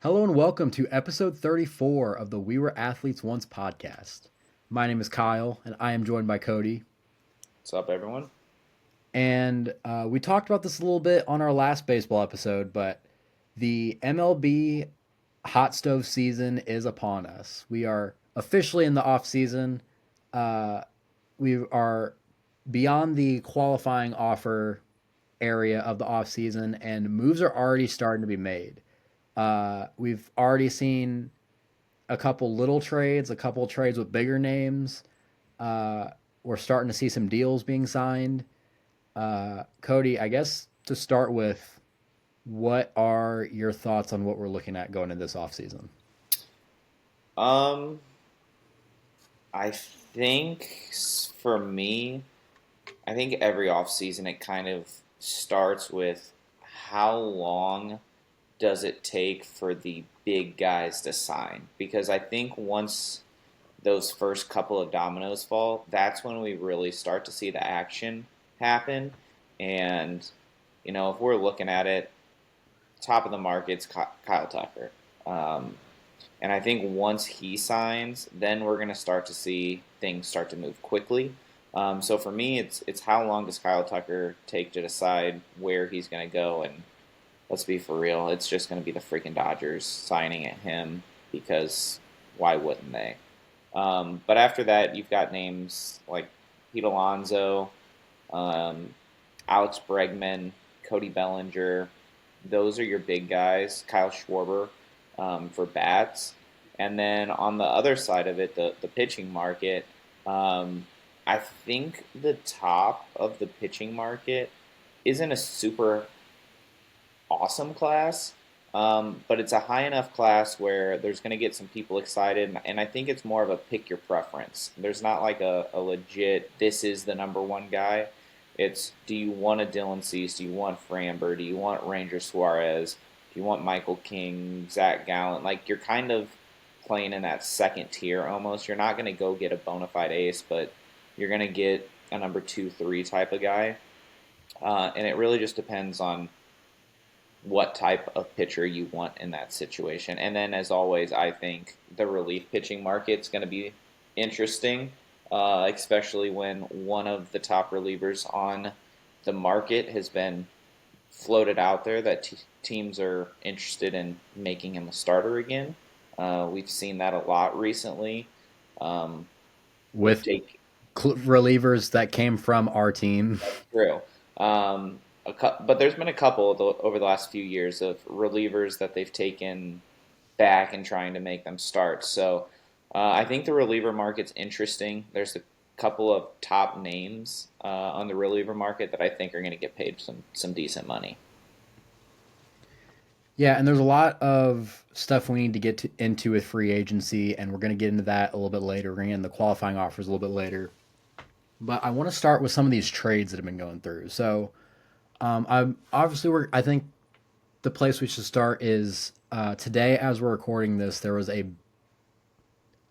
Hello and welcome to episode 34 of the We Were Athletes Once podcast. My name is Kyle and I am joined by Cody. What's up, everyone? And we talked about this a little bit on our last baseball episode, but the MLB Hotstove season is upon us. We are officially in the off season. Uh, we are beyond the qualifying offer area of the off season, and moves are already starting to be made. We've already seen a couple little trades, a couple trades with bigger names. Uh, we're starting to see some deals being signed. Cody, I guess to start with, what are your thoughts on what we're looking at going into this offseason? Um, I think for me, I think every offseason it kind of starts with how long does it take for the big guys to sign? Because I think once those first couple of dominoes fall, that's when we really start to see the action happen. And, if we're looking at it, top of the market's Kyle Tucker. Um, And I think once he signs, then we're going to start to see things start to move quickly. So for me, it's how long does Kyle Tucker take to decide where he's going to go? And let's be for real, it's just going to be the freaking Dodgers signing at him because why wouldn't they? But after that, you've got names like Pete Alonso, um, Alex Bregman, Cody Bellinger. Those are your big guys. Kyle Schwarber for bats. And then on the other side of it, the pitching market, um, I think the top of the pitching market isn't a super awesome class, but it's a high enough class where there's going to get some people excited, and I think it's more of a pick your preference. There's not like a legit, this is the number one guy. It's, do you want a Dylan Cease? Do you want Framber? Do you want Ranger Suarez? Do you want Michael King, Zach Gallen? Like, you're kind of playing in that second tier almost. You're not going to go get a bona fide ace, but you're going to get a number two, three type of guy. And it really just depends on what type of pitcher you want in that situation. And then, as always, I think the relief pitching market's going to be interesting, especially when one of the top relievers on the market has been floated out there that teams are interested in making him a starter again. We've seen that a lot recently. Um, with With Jake, relievers that came from our team. True. But there's been a couple over the last few years of relievers that they've taken back and trying to make them start. So I think the reliever market's interesting. There's a couple of top names on the reliever market that I think are going to get paid some decent money. Yeah, and there's a lot of stuff we need to into with free agency, and we're going to get into that a little bit later. We're going to get into the qualifying offers a little bit later. But I want to start with some of these trades that have been going through. So, I'm obviously I think the place we should start is today as we're recording this. There was a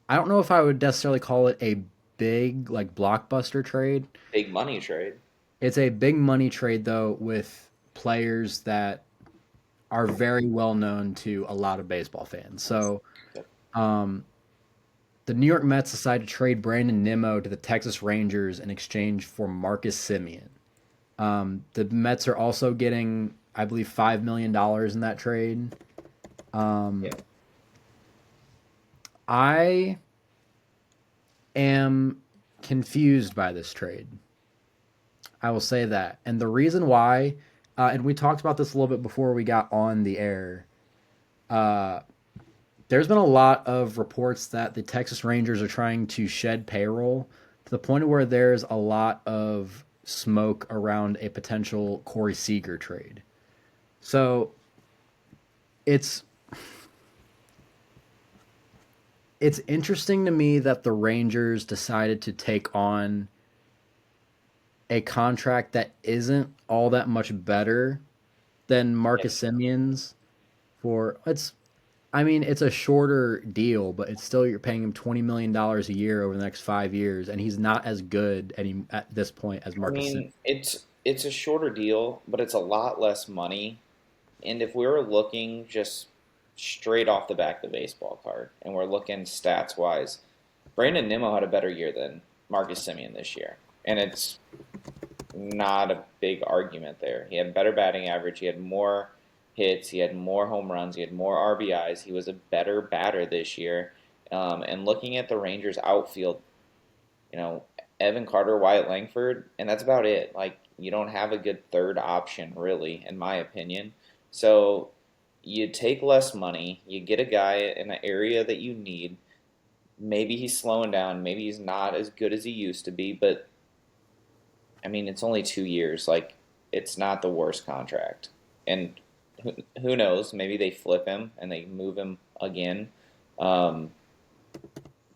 I don't know if I would necessarily call it a big like blockbuster trade. Big money trade. It's a big money trade though with players that are very well known to a lot of baseball fans. So, Yep. um, the New York Mets decided to trade Brandon Nimmo to the Texas Rangers in exchange for Marcus Simeon. The Mets are also getting, I believe, $5 million in that trade. Um, Yeah. I am confused by this trade. I will say that. And the reason why, and we talked about this a little bit before we got on the air, uh, there's been a lot of reports that the Texas Rangers are trying to shed payroll to the point where there's a lot of smoke around a potential Corey Seager trade. So it's it's interesting to me that the Rangers decided to take on a contract that isn't all that much better than Yeah. Marcus Simeon's for it's I mean, it's a shorter deal, but it's still you're paying him $20 million a year over the next 5 years, and he's not as good at this point as I Marcus Simeon. mean, it's a shorter deal, but it's a lot less money. And if we were looking just straight off the back of the baseball card, and we're looking stats wise, Brandon Nimmo had a better year than Marcus Simeon this year, and it's not a big argument there. He had a better batting average. He had more hits. He had more home runs. He had more RBIs. He was a better batter this year. And looking at the Rangers outfield, you know, Evan Carter, Wyatt Langford, and that's about it. Like, you don't have a good third option, really, in my opinion. So you take less money, you get a guy in an area that you need. Maybe he's slowing down, maybe he's not as good as he used to be, but I mean, it's only 2 years. Like, it's not the worst contract. And who knows? Maybe they flip him and they move him again. Um,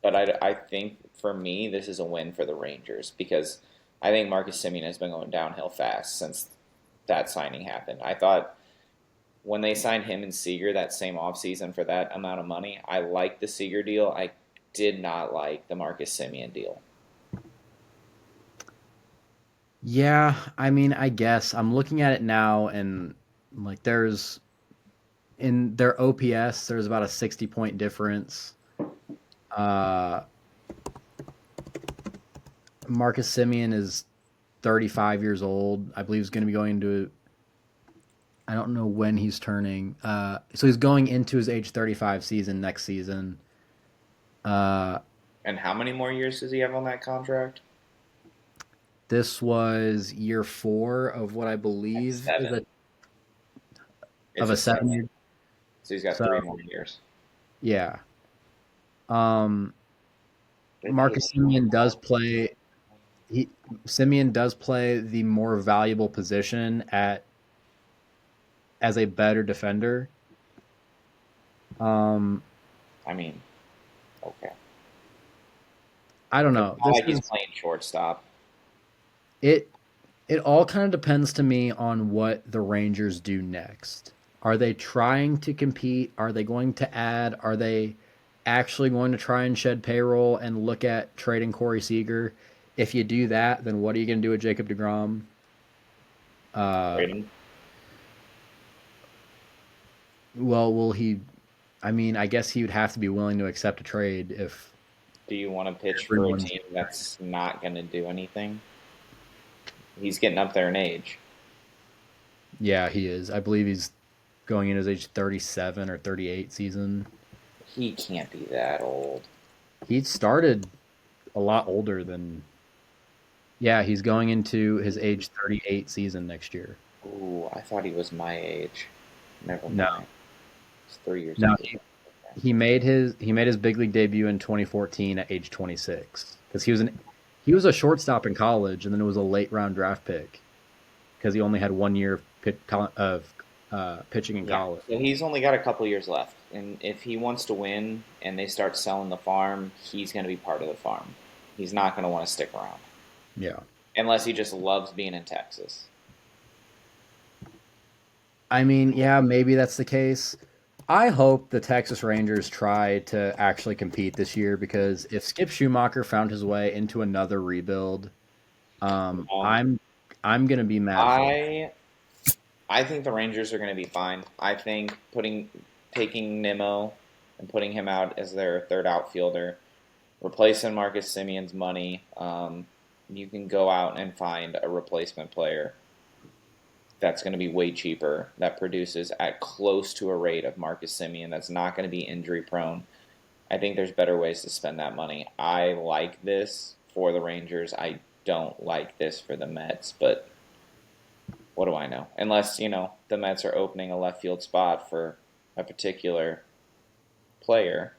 but I think for me, this is a win for the Rangers because I think Marcus Simeon has been going downhill fast since that signing happened. I thought when they signed him and Seager that same offseason for that amount of money, I liked the Seager deal. I did not like the Marcus Simeon deal. Yeah, I mean, I guess I'm looking at it now, and like there's in their OPS, there's about a 60-point difference. Uh, Marcus Simeon is 35 years old. I believe he's going to be going into. I don't know when he's turning. So he's going into his age 35 season next season. Uh, And how many more years does he have on that contract? this was year 4 of what I That's believe is seven. a It's of a a 7 seven. year. So he's got So 3 more years. yeah, um, Didn't he Marcus leave on Simeon does that? play. He Simeon does play the more valuable position at as a better defender. Um, I mean, okay. I don't It's know. not This like he's is playing shortstop. it. It all kind of depends to me on what the Rangers do next. Are they trying to compete? Are they going to add? Are they actually going to try and shed payroll and look at trading Corey Seager? If you do that, then what are you going to do with Jacob DeGrom? Uh, Trade him. well, will he? I mean, I guess he would have to be willing to accept a trade if Do you want to pitch for a everyone's. team that's not going to do anything? He's getting up there in age. Yeah, he is. I believe he's going in his age 37 or 38 season. He can't be that old. He started a lot older than. Yeah, he's going into his age 38 season next year. Ooh, I thought he was my age. Never No, mind. He's 3 years no, older. Okay. he made his big league debut in 2014 at age 26 because he was a shortstop in college and then it was a late round draft pick because he only had 1 year of pitching in Yeah. college. So he's only got a couple years left. And if he wants to win and they start selling the farm, he's going to be part of the farm. He's not going to want to stick around. Yeah, Unless he just loves being in Texas. I mean, yeah, maybe that's the case. I hope the Texas Rangers try to actually compete this year because if Skip Schumacher found his way into another rebuild, um, Um, I'm I'm gonna be mad for it. I I think the Rangers are going to be fine. I think putting taking Nimmo and putting him out as their third outfielder, replacing Marcus Simeon's money, you can go out and find a replacement player that's going to be way cheaper that produces at close to a rate of Marcus Simeon. That's not going to be injury prone. I think there's better ways to spend that money. I like this for the Rangers. I don't like this for the Mets, but what do I know? Unless, the Mets are opening a left field spot for a particular player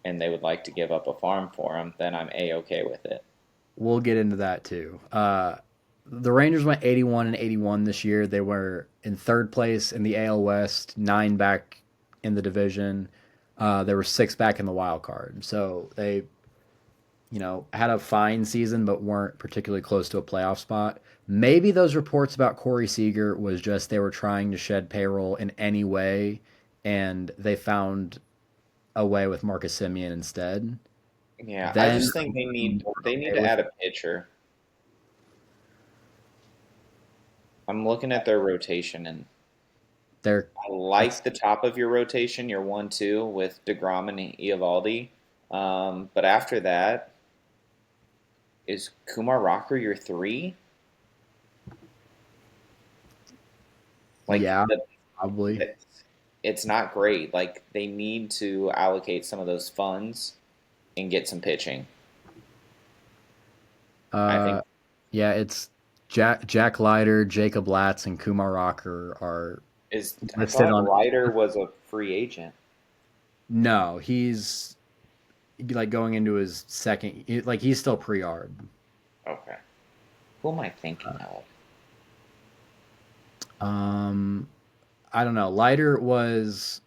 and they would like to give up a farm for him, then I'm A-okay with it. We'll get into that too. The Rangers went 81 and 81 this year. They were in third place in the AL West, 9 back in the division. There were 6 back in the wild card. So they, had a fine season, but weren't particularly close to a playoff spot. Maybe those reports about Corey Seager was just they were trying to shed payroll in any way, and they found a way with Marcus Simeon instead. Yeah, I Then just think they I'm need more they need okay to with add it. a pitcher. I'm looking at their rotation and They're I like it's the top of your rotation, your 1-2 with DeGrom and Eovaldi. But after that, is Kumar Rocker your three? Like yeah, probably. that, it's not great. Like they need to allocate some of those funds and get some pitching. I Uh, think yeah, it's Jack Leiter, Jacob Latz, and Kumar Rocker are is I listed thought on. Leiter was a free agent. No, he'd be like going into his second. Like he's still pre-arb. Okay. Who am I thinking of? Um, I don't know. Leiter was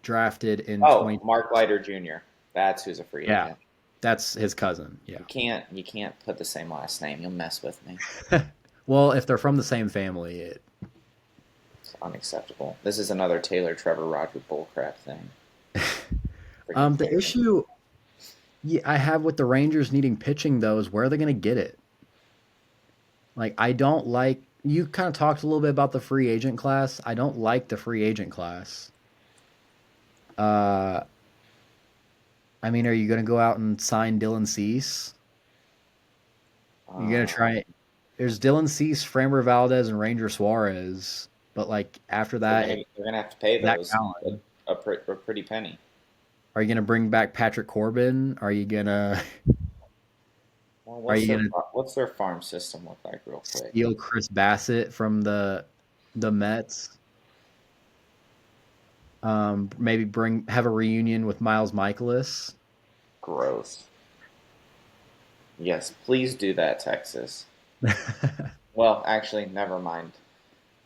drafted in Oh, 20. Mark Leiter Jr. That's who's a free Yeah, agent. that's his cousin. Yeah. You can't put the same last name. You'll mess with me. Well, if they're from the same family, it. It's unacceptable. This is another Taylor Trevor Roger bullcrap thing. Freaking The Taylor. issue I have with the Rangers needing pitching though is where are they going to get it? Like I don't like you kind of talked a little bit about the free agent class. I don't like the free agent class. Uh, I mean, are you going to go out and sign Dylan Cease? You're going to Um, try. There's Dylan Cease, Framber Valdez, and Ranger Suarez. But like after that, they're gonna have to pay Zach those Allen. a pretty penny. Are you going to bring back Patrick Corbin? Are you gonna Well, are you gonna what's their farm system look like, real quick? steal Chris Bassett from the Mets? Maybe bring have a reunion with Miles Michaelis. Gross. Yes, please do that, Texas. Well, actually, never mind.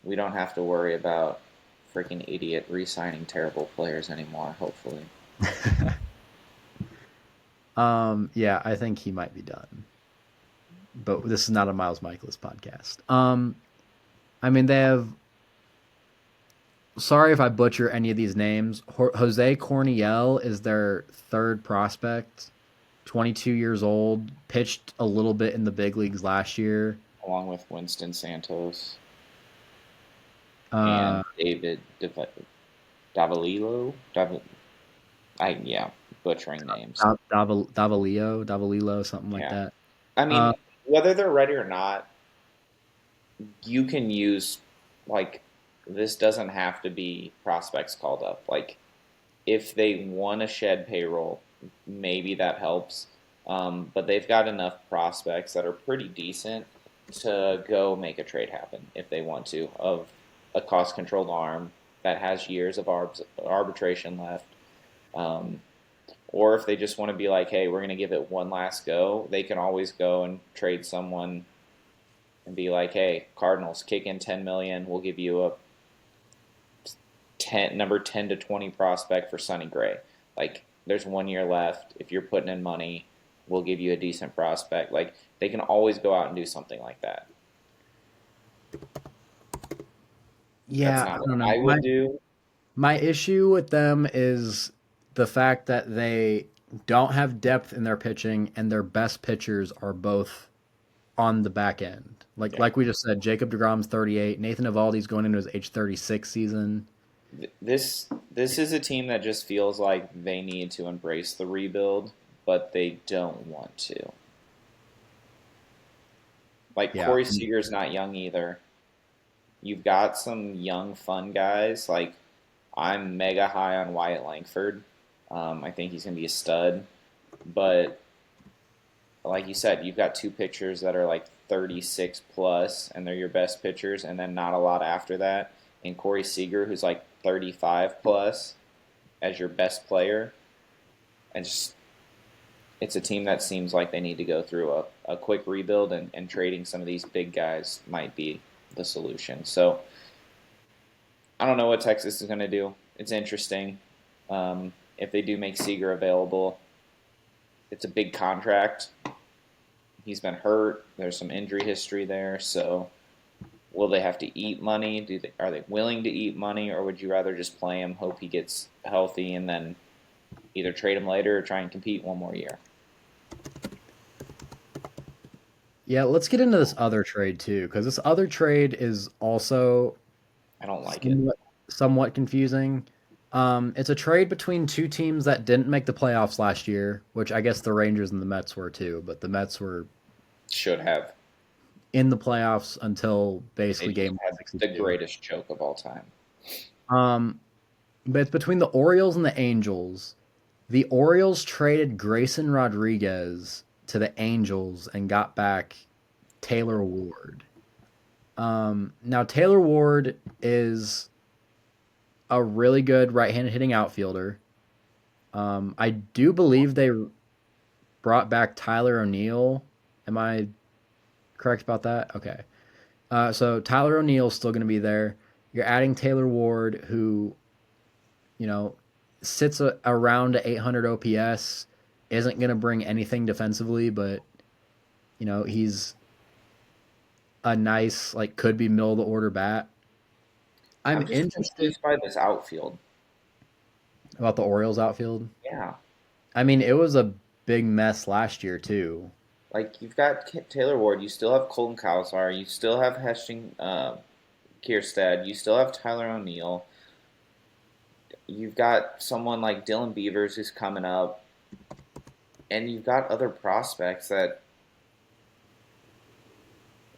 We don't have to worry about freaking idiot re-signing terrible players anymore. Hopefully, Yeah, I think he might be done. But this is not a Miles Michaelis podcast. I mean they have. Sorry if I butcher any of these names. Jose Corniel is their third prospect. 22 years old. Pitched a little bit in the big leagues last year. along with Winston Santos Uh, and David Davalillo. Yeah, butchering names. Davalillo, something like Yeah, that. I Uh, mean, whether they're ready or not, you can use like this doesn't have to be prospects called up. Like if they want to shed payroll, maybe that helps. But they've got enough prospects that are pretty decent to go make a trade happen if they want to of a cost controlled arm that has years of arbitration left. Um, or if they just want to be like, hey, we're going to give it one last go, they can always go and trade someone and be like, hey, Cardinals, kick in 10 million, we'll give you a number 10 to 20 prospect for Sonny Gray. Like there's 1 year left. If you're putting in money, we'll give you a decent prospect. Like they can always go out and do something like that. That's yeah, I not what don't know. I would do. My issue with them is the fact that they don't have depth in their pitching and their best pitchers are both on the back end. Like Yeah. like we just said, Jacob DeGrom's 38, Nathan Eovaldi's going into his age 36 season. This is a team that just feels like they need to embrace the rebuild, but they don't want to. Like Yeah. Corey Seager's not young either. You've got some young, fun guys. Like I'm mega high on Wyatt Langford. I think he's going to be a stud. But like you said, you've got two pitchers that are like 36 plus, and they're your best pitchers, and then not a lot after that. And Corey Seager, who's like 35 plus, as your best player. And just, it's a team that seems like they need to go through a quick rebuild, and trading some of these big guys might be the solution. So I don't know what Texas is going to do. It's interesting. If they do make Seager available, it's a big contract. He's been hurt. There's some injury history there. So will they have to eat money? Are they willing to eat money, or would you rather just play him, hope he gets healthy, and then either trade him later or try and compete 1 more year? Yeah, let's get into this other trade too, because this other trade is also I don't like it. somewhat. somewhat confusing. It's a trade between two teams that didn't make the playoffs last year, which I guess the Rangers and the Mets were too, but the Mets were Should have. in the playoffs until They basically just game had the 62. greatest choke of all time. Um, but it's between the Orioles and the Angels. The Orioles traded Grayson Rodriguez to the Angels and got back Taylor Ward. Now Taylor Ward is a really good right-handed hitting outfielder. I do believe they brought back Tyler O'Neill. Am I correct about that? Okay. So Tyler O'Neill's still going to be there. You're adding Taylor Ward, who you know sits around 800 OPS, isn't going to bring anything defensively, but he's a nice like could be middle of the order bat. I'm I'm just interested confused by this outfield. about the Orioles outfield. Yeah. I mean, it was a big mess last year too. Like, you've got Taylor Ward, you still have Colton Cowser, you still have Heston Kierstead, you still have Tyler O'Neill, you've got someone like Dylan Beavers who's coming up, and you've got other prospects that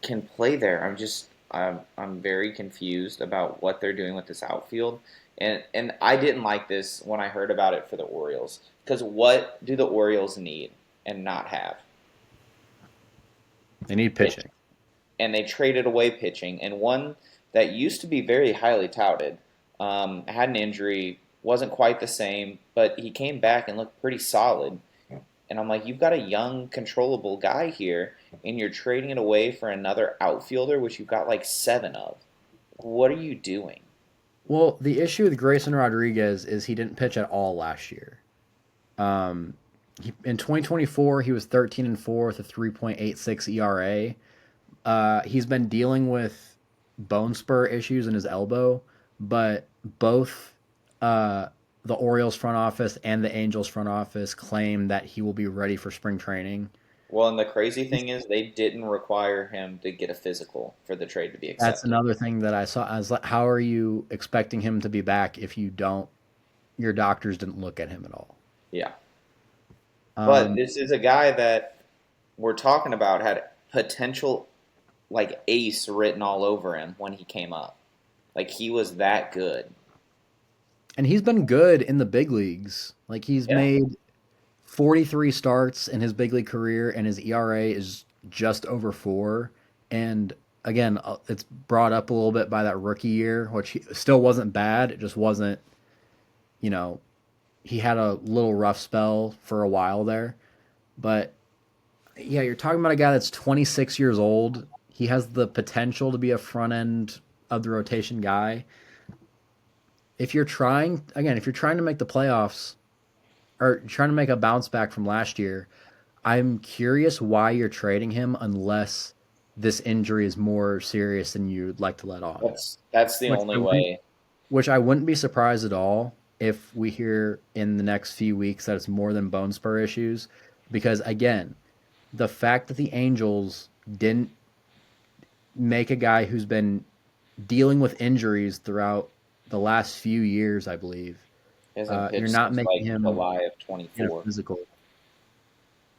can play there. I'm very confused about what they're doing with this outfield, and I didn't like this when I heard about it for the Orioles, because what do the Orioles need and not have? They need Pitching. pitching. And they traded away pitching, and one that used to be very highly touted had an injury, wasn't quite the same, but he came back and looked pretty solid. And I'm like, you've got a young, controllable guy here, and you're trading it away for another outfielder, which you've got like seven of. What are you doing? Well, the issue with Grayson Rodriguez is he didn't pitch at all last year. Um, in 2024, he was 13-4 with a 3.86 ERA. He's been dealing with bone spur issues in his elbow, but both the Orioles front office and the Angels front office claim that he will be ready for spring training. Well, and the crazy thing is, they didn't require him to get a physical for the trade to be That's accepted. another thing that I saw. I was like, how are you expecting him to be back if you don't? Your doctors didn't look at him at all. Yeah. But Um, this is a guy that we're talking about had potential like ace written all over him when he came up. Like, he was that good. and he's been good in the big leagues. Like he's Yeah. made 43 starts in his big league career, and his ERA is just over 4. And again, it's brought up a little bit by that rookie year, which still wasn't bad. It just wasn't, you know, he had a little rough spell for a while there. But yeah, you're talking about a guy that's 26 years old. He has the potential to be a front end of the rotation guy. If you're trying to make the playoffs or trying to make a bounce back from last year, I'm curious why you're trading him unless this injury is more serious than you'd like to let on. That's the Which only I wouldn't, way. which I wouldn't be surprised at all if we hear in the next few weeks that it's more than bone spur issues. Because again, the fact that the Angels didn't make a guy who's been dealing with injuries throughout the last few years, I believe, He hasn't you're pitched not since making like him July of in a 24. physical.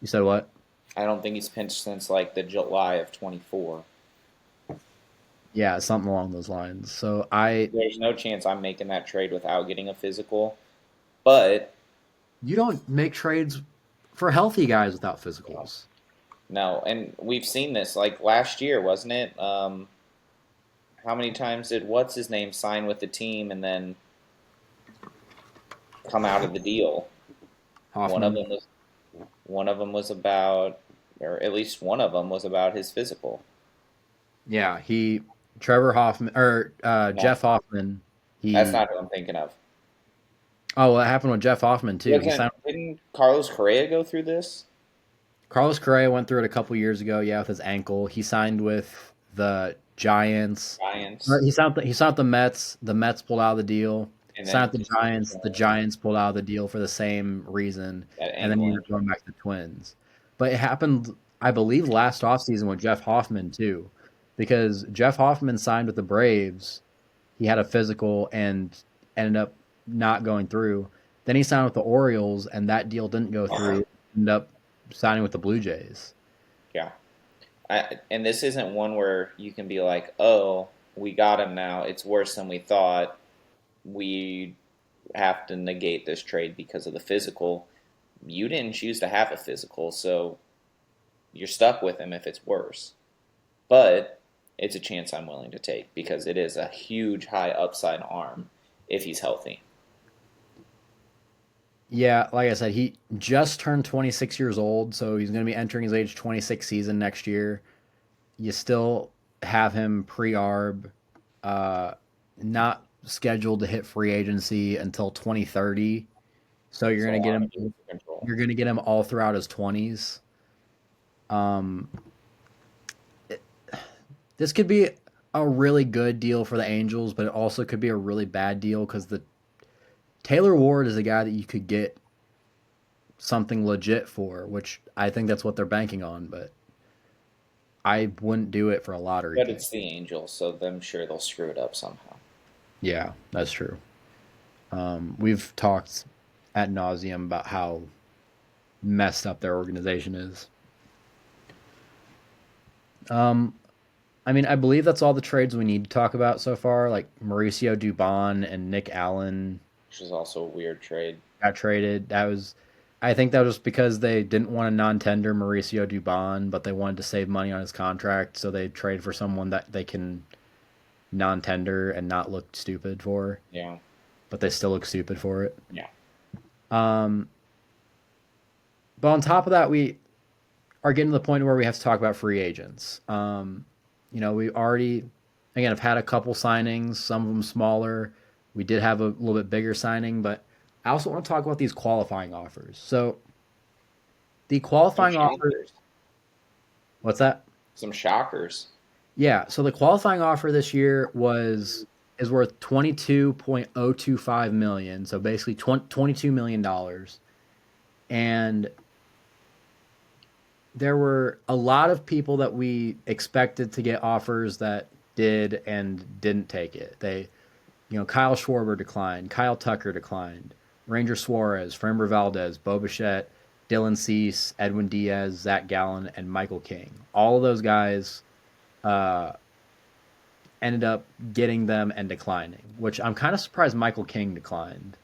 You said what? I don't think he's pitched since like the July of 24. Yeah, something along those lines. So I There's no chance I'm making that trade without getting a physical. But you don't make trades for healthy guys without physicals. no, and we've seen this like last year, wasn't it? How many times did what's his name sign with the team and then come out of the deal? One of Hoffman. them was one of them was about, or at least one of them was about his physical. Yeah, he Trevor Hoffman or No, Jeff Hoffman. that's He not what I'm thinking of. Oh, well, that happened with Jeff Hoffman too. He signed. Didn't Carlos Correa go through this? Carlos Correa went through it a couple years ago. Yeah, with his ankle. He signed with the Giants. Or Giants, He signed with the Mets. The Mets pulled out of the deal. and Signed then with the just Giants. The Giants pulled out of the deal for the same reason, that and then he ankle ended up injury. going back to the Twins. But it happened, I believe, last offseason with Jeff Hoffman too, because Jeff Hoffman signed with the Braves he had a physical and ended up not going through. Then he signed with the Orioles, and that deal didn't go through. Ended up signing with the Blue Jays. Yeah. And this isn't one where you can be like, oh, we got him now. It's worse than we thought. We have to negate this trade because of the physical. You didn't choose to have a physical, so you're stuck with him if it's worse. But it's a chance I'm willing to take because it is a huge high upside arm if he's healthy. Yeah, like I said, he just turned 26 years old, so he's going to be entering his age 26 season next year. You still have him pre-arb, uh, not scheduled to hit free agency until 2030. So It's you're a going to get lot of him. years of control. You're going to get him all throughout his 20s. Um, this could be a really good deal for the Angels, but it also could be a really bad deal because the Taylor Ward is a guy that you could get something legit for, which I think that's what they're banking on. But I wouldn't do it for a lottery But pick. it's the Angels, so I'm sure they'll screw it up somehow. Yeah, that's true. We've talked at nauseum about how messed up their organization is. Um, I mean, I believe that's all the trades we need to talk about so far. Like Mauricio Dubon and Nick Allen Which is also a weird trade. got traded. I think that was just because they didn't want to non-tender Mauricio Dubon, but they wanted to save money on his contract, so they trade for someone that they can non-tender and not look stupid for, Yeah. but they still look stupid for it. Yeah. Um, but on top of that, we are getting to the point where we have to talk about free agents. We already, again, have had a couple signings, some of them smaller. We did have a little bit bigger signing, but I also want to talk about these qualifying offers. So the Some qualifying offer, shockers. what's that? Some shockers. Yeah, so the qualifying offer this year was is worth 22.025 million, so basically 22 million dollars. And there were a lot of people that we expected to get offers that did and didn't take it. Kyle Schwarber declined, Kyle Tucker declined, Ranger Suarez, Framber Valdez, Bo Bichette, Dylan Cease, Edwin Diaz, Zach Gallen, and Michael King. All of those guys uh, ended up getting them and declining, which I'm kind of surprised Michael King declined.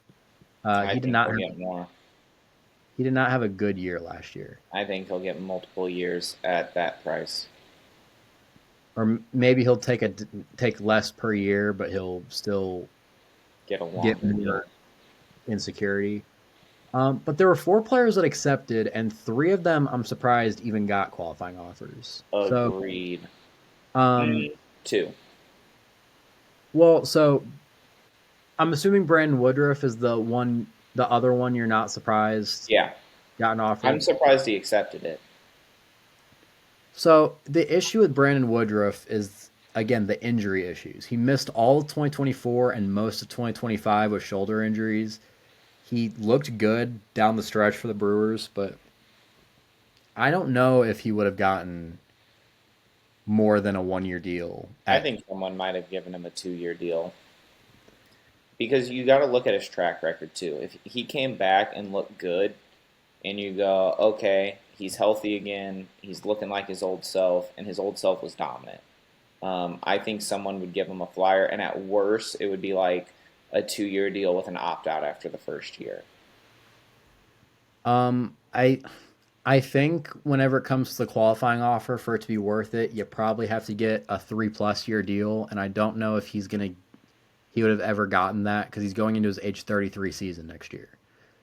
I think he'll get more. He did not have a good year last year. I think he'll get multiple years at that price. Or maybe he'll take less per year, but he'll still Get a get longer deal. more insecurity. But there were four players that accepted, and three of them I'm surprised even got qualifying offers. So, Agreed. um, Two. so I'm assuming Brandon Woodruff is the other one you're not surprised Yeah. got an I'm offer. surprised he accepted it. So the issue with Brandon Woodruff is again the injury issues. He missed all of 2024 and most of 2025 with shoulder injuries. He looked good down the stretch for the Brewers, but I don't know if he would have gotten more than a 1 year deal I at think someone might have given him a 2 year deal because you got to look at his track record too. If he came back and looked good, and you go, okay, he's healthy again, he's looking like his old self, and his old self was dominant. I think someone would give him a flyer, and at worst, it would be like a 2 year deal with an opt out after the first year. um I I think whenever it comes to the qualifying offer for it to be worth it, you probably have to get a 3+ year deal, and I don't know if he would have ever gotten that because he's going into his age 33 season next year.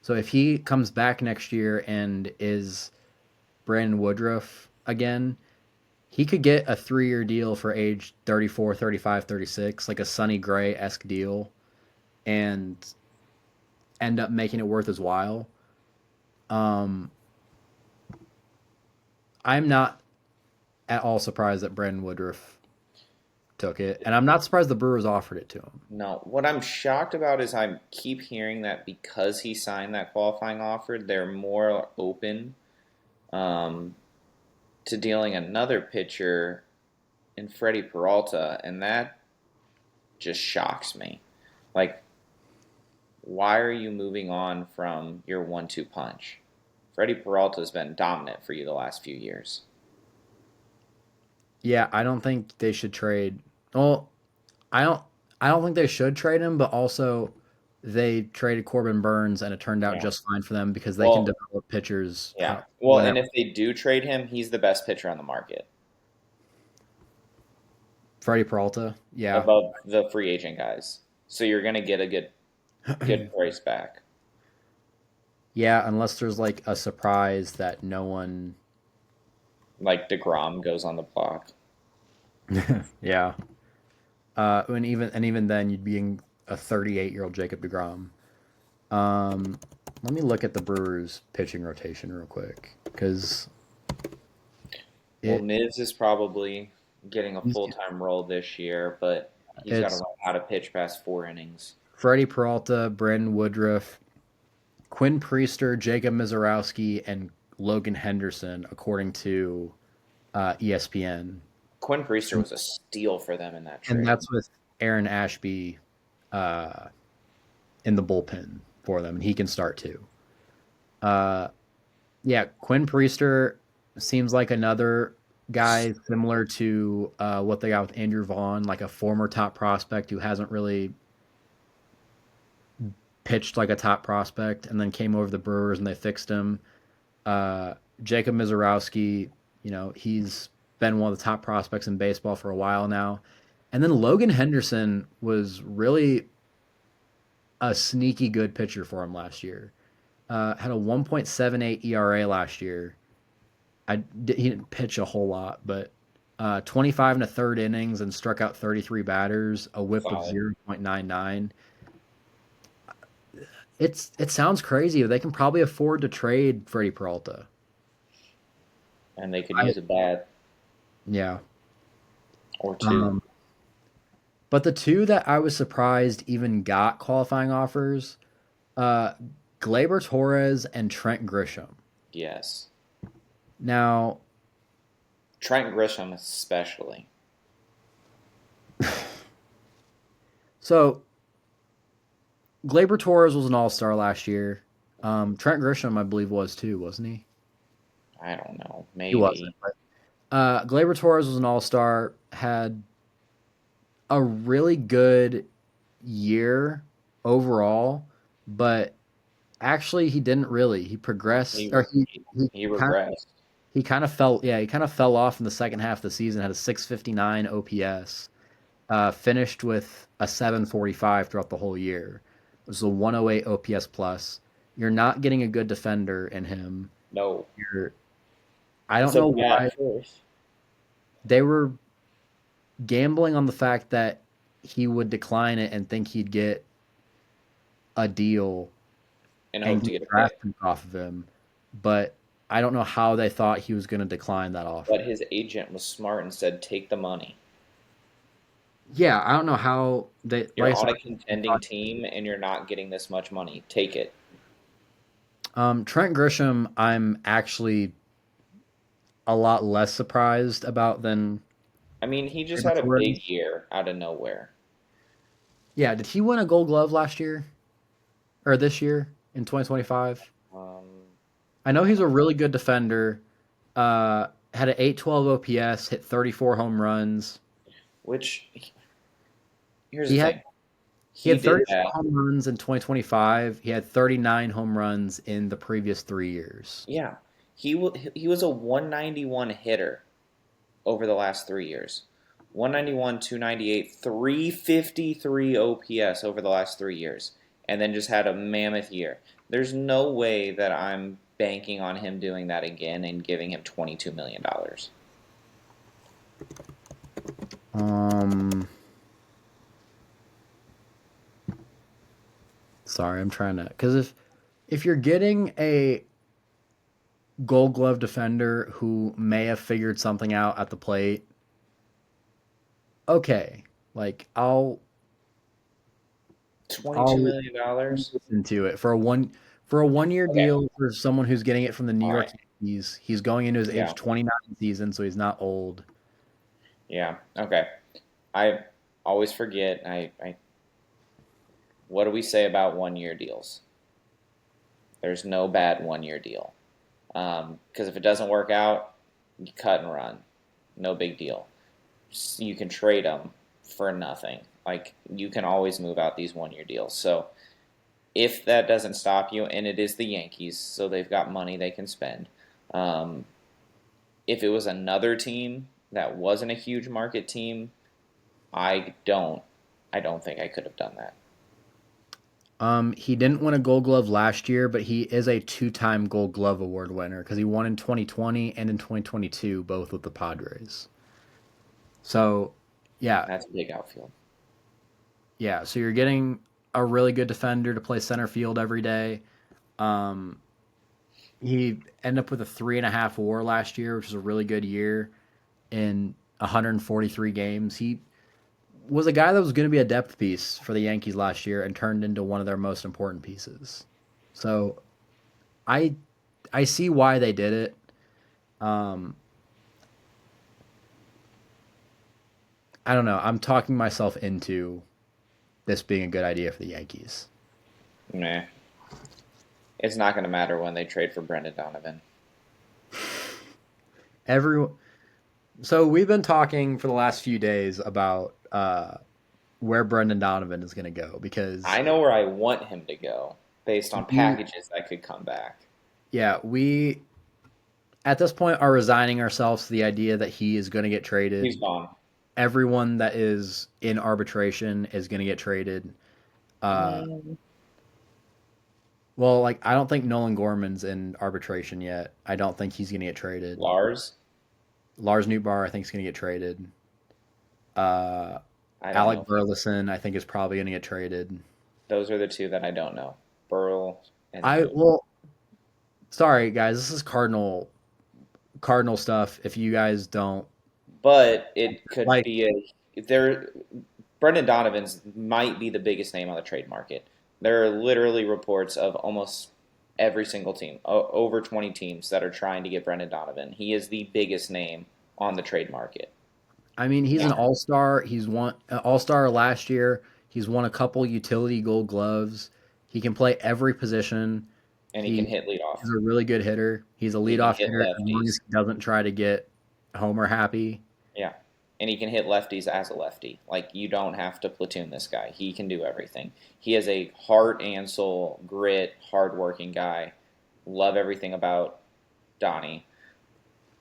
So if he comes back next year and is Brandon Woodruff again, he could get a 3 year deal for age 34, 35, 36, like a Sonny Gray esque deal, and end up making it worth his while. Um, I'm not at all surprised that Brandon Woodruff took it, and I'm not surprised the Brewers offered it to him. No, what I'm shocked about is I keep hearing that because he signed that qualifying offer, they're more open um, to dealing another pitcher in Freddie Peralta, and that just shocks me. Like, why are you moving on from your 1-2 punch? Freddie Peralta's been dominant for you the last few years. Yeah, I don't think they should trade. Well, I don't. I don't think they should trade him, but also they traded Corbin Burns, and it turned out Yeah. just fine for them because they can Well, develop pitchers yeah. Well, and whenever. if they do trade him, he's the best pitcher on the market Freddie Peralta, yeah, above the free agent guys. So you're gonna get a good price back. yeah, unless there's like a surprise that no one. Like DeGrom goes on the block. Yeah, and even then, you'd be in a 38-year-old Jacob Degrom. Let me look at the Brewers' pitching rotation real quick because Well, it Miz is probably getting a he's, full time role this year, but he's got to it's learn how to pitch past 4 innings. Freddie Peralta, Brandon Woodruff, Quinn Priester, Jacob Mizorowski, and Logan Henderson, according to ESPN. Quinn Priester was a steal for them in that And trade. that's with Aaron Ashby uh, in the bullpen for them, and he can start too. Uh, yeah, Quinn Priester seems like another guy similar to what they got with Andrew Vaughn, like a former top prospect who hasn't really pitched like a top prospect, and then came over to the Brewers and they fixed him. Uh, Jacob Mizorowski, he's been one of the top prospects in baseball for a while now. And then Logan Henderson was really a sneaky good pitcher for him last year. Had a 1.78 ERA last year. He didn't pitch a whole lot, but 25 and a third innings and struck out 33 batters, a whip of Solid. 0.99. It sounds crazy. They can probably afford to trade Freddie Peralta. And they could I use a bat Yeah. or two. Um, but the two that I was surprised even got qualifying offers, uh, Glaber Torres and Trent Grisham. Yes. Now, Trent Grisham, especially. so Glaber Torres was an all-star last year. Trent Grisham, I believe, was too, wasn't he? I don't know. He wasn't. Maybe. Glaber Torres was an all-star, had a really good year overall, but actually he didn't really. He progressed, He, or he he kind of regressed. he kind of fell. Yeah, he kind of fell off in the second half of the season. Had a 659 OPS. Finished with a 745 throughout the whole year. It was a 108 OPS plus. You're not getting a good defender in him. No. You're. I It's don't a know why bat first. they were gambling on the fact that he would decline it and think he'd get a deal And and hope to get get a draft pick. pick off of him. But I don't know how they thought he was going to decline that But offer. his agent was smart and said, take the money. Yeah, I don't know how they. Like You're I said, on a contending team and you're not getting this much money. Take it. Trent Grisham, I'm actually a lot less surprised about than I mean, he just Glaber had a Torres. big year out of nowhere. Yeah, did he win a Gold Glove last year or this year in 2025? I know No. he's a really good defender. Had an 812 OPS, hit 34 home runs. Which, here's the He had thing. he He had did 34 that. home runs in 2025. He had 39 home runs in the previous 3 years. Yeah. He was a 191 hitter over the last 3 years. 191, 298, 353 OPS over the last 3 years. And then just had a mammoth year. There's no way that I'm banking on him doing that again and giving him $22 million. Um, Sorry, I'm trying to because if you're getting a Gold Glove defender who may have figured something out at the plate, okay, like $22 I'll million? listen to it for a 1 year Okay. deal for someone who's getting it from the New All York right. Yankees. He's going into his Yeah. age 29 season, so he's not old. Yeah. Okay. I always forget. What do we say about 1 year deals? There's no bad 1 year deal. Because if it doesn't work out, you cut and run. No big deal. You can trade them for nothing. Like you can always move out these 1 year deals. So if that doesn't stop you, and it is the Yankees, so they've got money they can spend. Um, if it was another team that wasn't a huge market team, I don't, I don't think I could have done that. He didn't win a Gold Glove last year, but he is a two-time Gold Glove award winner because he won in 2020 and in 2022, both with the Padres. So, yeah, That's a big outfield. yeah. So you're getting a really good defender to play center field every day. Um, he ended up with a 3.5 WAR last year, which is a really good year in 143 games. He was a guy that was going to be a depth piece for the Yankees last year and turned into one of their most important pieces. So I I see why they did it. Um, I don't know. I'm talking myself into this being a good idea for the Yankees. Meh. It's not going to matter when they trade for Brendan Donovan. Every so we've been talking for the last few days about where Brendan Donovan is going to go because I know where I want him to go based on we packages that could come back. we at this point are resigning ourselves to the idea that he is going to get He's traded. gone. Everyone that is in arbitration is going to get traded. Uh, Mm. well, like I don't think Nolan Gorman's in arbitration yet. I don't think he's going to get traded. Lars, Lars Nootbaar, I think, is going to get traded. Uh, I don't know Alec if he, Burleson, I think, is probably going to get traded. those are the two that I don't know. Burl and I Noot. well, sorry guys, this is Cardinal stuff. If you guys don't But it could like, be a there. Brendan Donovan's might be the biggest name on the trade market. There are literally reports of almost every single team, over 20 teams that are trying to get Brendan Donovan. He is the biggest name on the trade market. I mean, he's an Now, all star. He's won an all star last year. He's won a couple utility Gold Gloves. He can play every position. and he can He hit leadoff. is a really good hitter. He's a He can leadoff hit hitter as long as lefties. he doesn't try to get Homer happy. Yeah. And he can hit lefties as a lefty. Like, you don't have to platoon this guy. He can do everything. He is a heart and soul, grit, hardworking guy. Love everything about Donnie.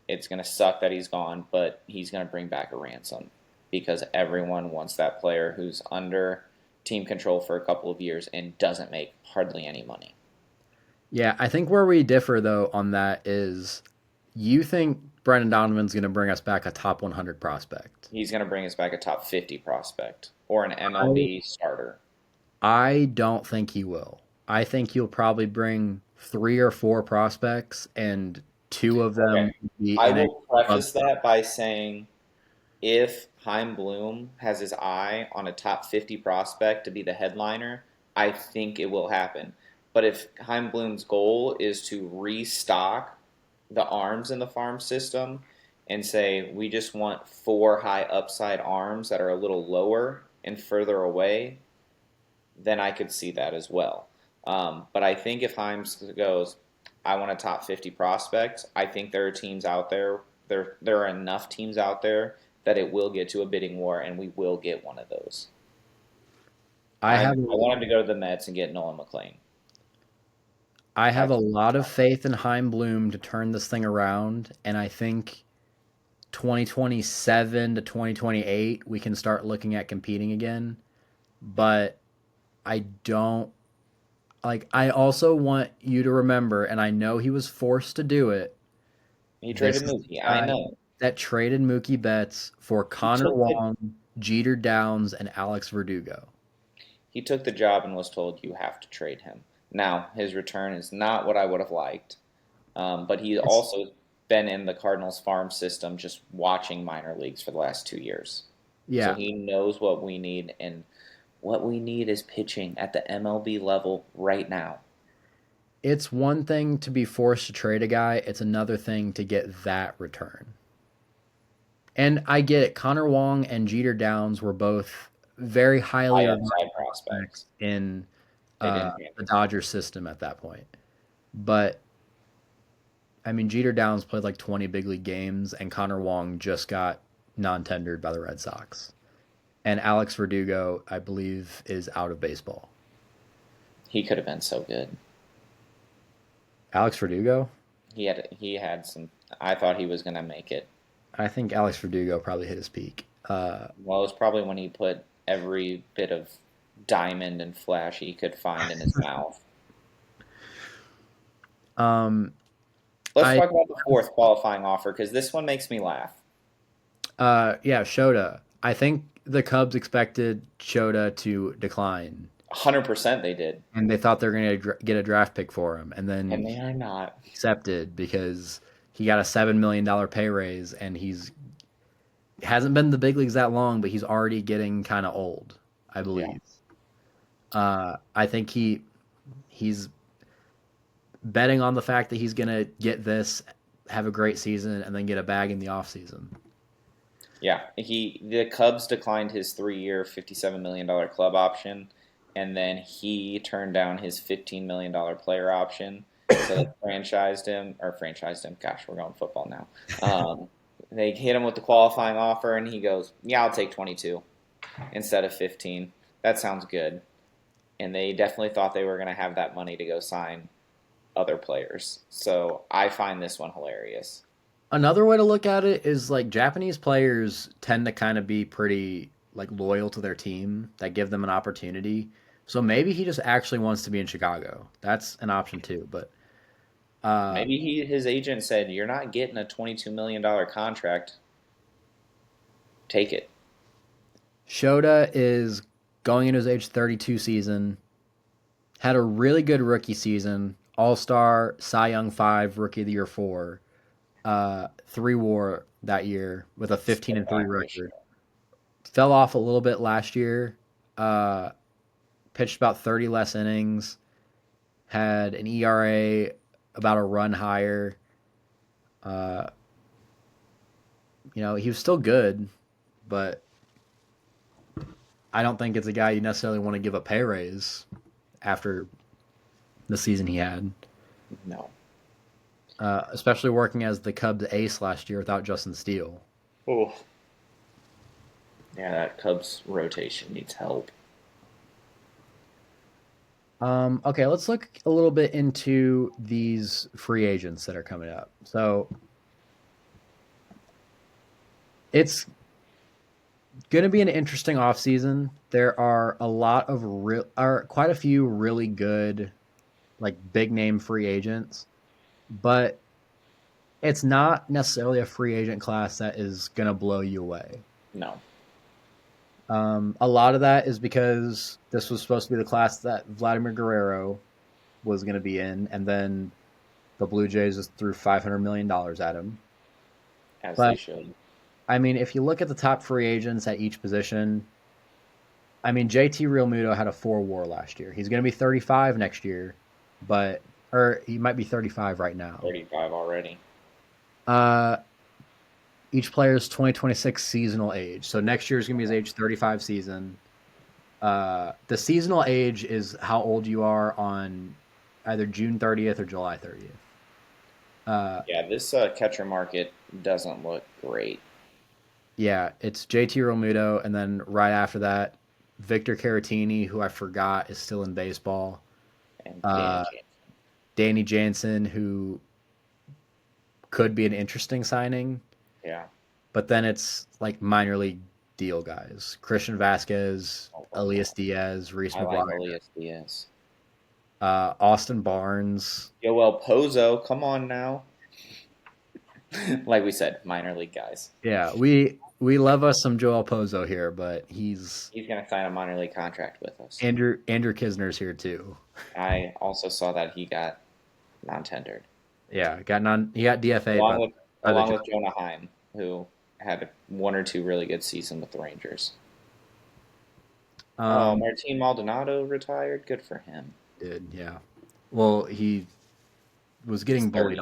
It's going to suck that he's gone, but he's going to bring back a ransom because everyone wants that player who's under team control for a couple of years and doesn't make hardly any money. Yeah, I think where we differ though on that is you think Brendan Donovan's going to bring us back a top 100 prospect. He's going to bring us back a top 50 prospect or an I MLB starter. I don't think he will. I think he'll probably bring three or four prospects, and two of Okay. them will be I in a will club. preface that by saying if Heim Bloom has his eye on a top 50 prospect to be the headliner, I think it will happen. But if Heim Bloom's goal is to restock the arms in the farm system and say, we just want four high upside arms that are a little lower and further away, then I could see that as well. But I think if Himes goes, I want a top 50 prospect, I think there are teams out there, there are enough teams out there that it will get to a bidding war and we will get one of those. I have I want him to go to the Mets and get Nolan McLean. I I have a think lot of faith in Heim Bloom to turn this thing around, and I think 2027 to 2028 we can start looking at competing again. But I don't like. I also want you to remember, and I know he was forced to do it. he This traded is the Mookie. I guy know. that traded Mookie Betts for He Connor took the Wong, Jeter Downs, and Alex Verdugo. he took the job and was told you have to trade him. Now his return is not what I would have liked. But he's It's also been in the Cardinals farm system just watching minor leagues for the last 2 years. So yeah, he knows what we need, and what we need is pitching at the MLB level right now. it's one thing to be forced to trade a guy. It's another thing to get that return. And I get it. Connor Wong and Jeter Downs were both very highly High regarded upside prospects prospects. in They didn't pan the Dodgers system at that point. But I mean, Jeter Downs played like 20 big league games, and Connor Wong just got non-tendered by the Red Sox. And Alex Verdugo, I believe, is out of baseball. He could have been so good. Alex Verdugo? He had some. I thought he was gonna make it. I think Alex Verdugo probably hit his peak. Well, it was probably when he put every bit of diamond and flash he could find in his mouth. um, Let's I talk about the fourth qualifying offer because this one makes me laugh. yeah, Shota. I think the Cubs expected Shota to decline, 100% they did, and they thought they were going to get a draft pick for him, and then and they he are not. accepted because he got a $7 million pay raise, and he's hasn't been in the big leagues that long, but he's already getting kind of old, I Yeah, believe. I think he's betting on the fact that he's going to get this, have a great season, and then get a bag in the offseason. yeah. The Cubs declined his 3-year, $57 million club option, and then he turned down his $15 million player option. So they franchised him. Gosh, we're going football now. They hit him with the qualifying offer, and he goes, "Yeah, I'll take 22 instead of 15. That sounds good." And they definitely thought they were going to have that money to go sign other players. So I find this one hilarious. Another way to look at it is like Japanese players tend to kind of be pretty like loyal to their team that give them an opportunity. So maybe he just actually wants to be in Chicago. That's an option too. But uh, Maybe his agent said, "You're not getting a $22 million contract. Take it." Shota is going into his age 32 season. Had a really good rookie season. All Star, Cy Young 5, Rookie of the Year 4. 3 WAR that year with a 15-3 Step-back record. ratio. Fell off a little bit last year. Uh, Pitched about 30 less innings. Had an ERA about a run higher. Uh, he was still good, but I don't think it's a guy you necessarily want to give a pay raise after the season he had. No. Especially working as the Cubs ace last year without Justin Steele. Oh. Yeah, that Cubs rotation needs help. Okay, let's look a little bit into these free agents that are coming up. So it's going to be an interesting offseason. There are a lot of quite a few really good, like big name free agents, but it's not necessarily a free agent class that is going to blow you away. No. A lot of that is because this was supposed to be the class that Vladimir Guerrero was going to be in, and then the Blue Jays just threw $500 million at him. As they But should. I mean, if you look at the top free agents at each position, I mean, JT Realmuto had a 4 WAR last year. He's going to be 35 next year, but or he might be 35 right now. 35 already. Uh, each player's 2026 seasonal age. So next year is going to be his age 35 season. The seasonal age is how old you are on either June 30th or July 30th. Uh, Yeah, this catcher market doesn't look great. yeah, it's JT Realmuto, and then right after that, Victor Caratini, who I forgot is still in baseball. And Danny Uh, Jansen. Danny Jansen, who could be an interesting signing, Yeah. but then it's like minor league deal guys: Christian Vasquez, Oh, wow. Elias Diaz, Reese I like McGuire, Elias Diaz. Austin Barnes. Yoel Pozo, come on now. Like we said, minor league guys. Yeah, we love us some Joel Pozo here, but he's He's going to sign a minor league contract with us. Andrew Kisner's here too. I also saw that he got non-tendered, Yeah, he got DFA along with by the along with Jonah Heim, who had one or two really good seasons with the Rangers. Oh, um Martin Maldonado retired. Good for him. did yeah. Well, he was He's getting bullied. 30.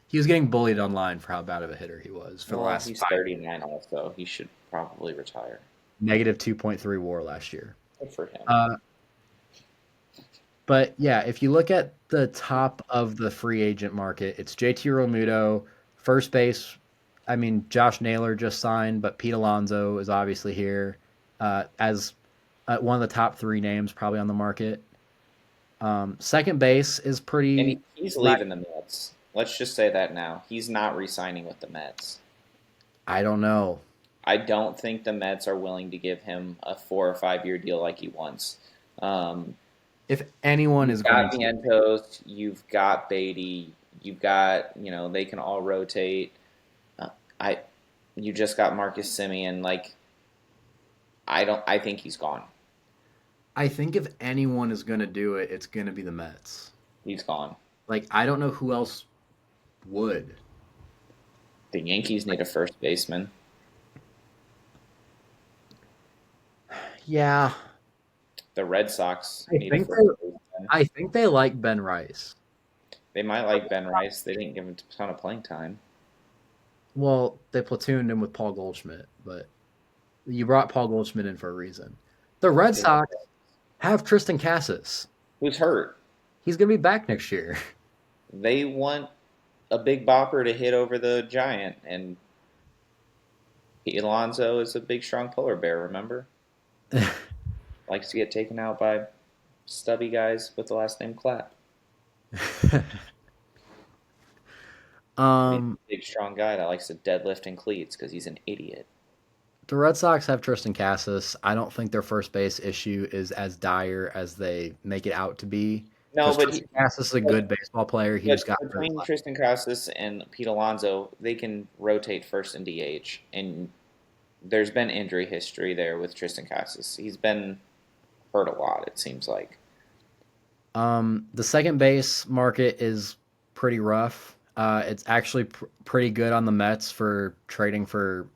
He was getting bullied online for how bad of a hitter he was for the Well, last he's 5 years. 39 also. He should probably retire. Negative 2.3 WAR last year. Good for him. Uh, but yeah, if you look at the top of the free agent market, it's JT Realmuto, first base. I mean, Josh Naylor just signed, but Pete Alonso is obviously here as one of the top three names probably on the market. Second base is And pretty. he's leaving the Mets. Let's just say that now. He's not re-signing with the Mets. I don't know. I don't think the Mets are willing to give him a 4 or 5 year deal like he wants. Um, If anyone you've is going got to. Vientos, you've got Beatty, you've got they can all rotate. Uh, I you just got Marcus Simeon. Like I don't. I think he's gone. I think if anyone is going to do it, it's going to be the Mets. He's gone. Like, I don't know who else would. The Yankees need a first baseman. Yeah, The Red Sox I need a think first baseman. I think they like Ben Rice. They might like Ben Rice. They didn't give him a ton of playing time. Well, they platooned him with Paul Goldschmidt, but you brought Paul Goldschmidt in for a reason. The Red Sox have Tristan Cassis. Who's hurt? He's going to be back next year. They want a big bopper to hit over the giant, and Pete Alonso is a big, strong polar bear. Remember, likes to get taken out by stubby guys with the last name Clapp. And he's um, a big, strong guy that likes to deadlift in cleats because he's an idiot. the Red Sox have Tristan Cassis. I don't think their first base issue is as dire as they make it out to be. No, Because but Tristan Cassis is a good baseball player. He just got hurt. between Tristan Casas and Pete Alonso, they can rotate first and DH, and there's been injury history there with Tristan Casas. He's been hurt a lot. It seems like. The second base market is pretty rough. It's actually pretty good on the Mets for trading for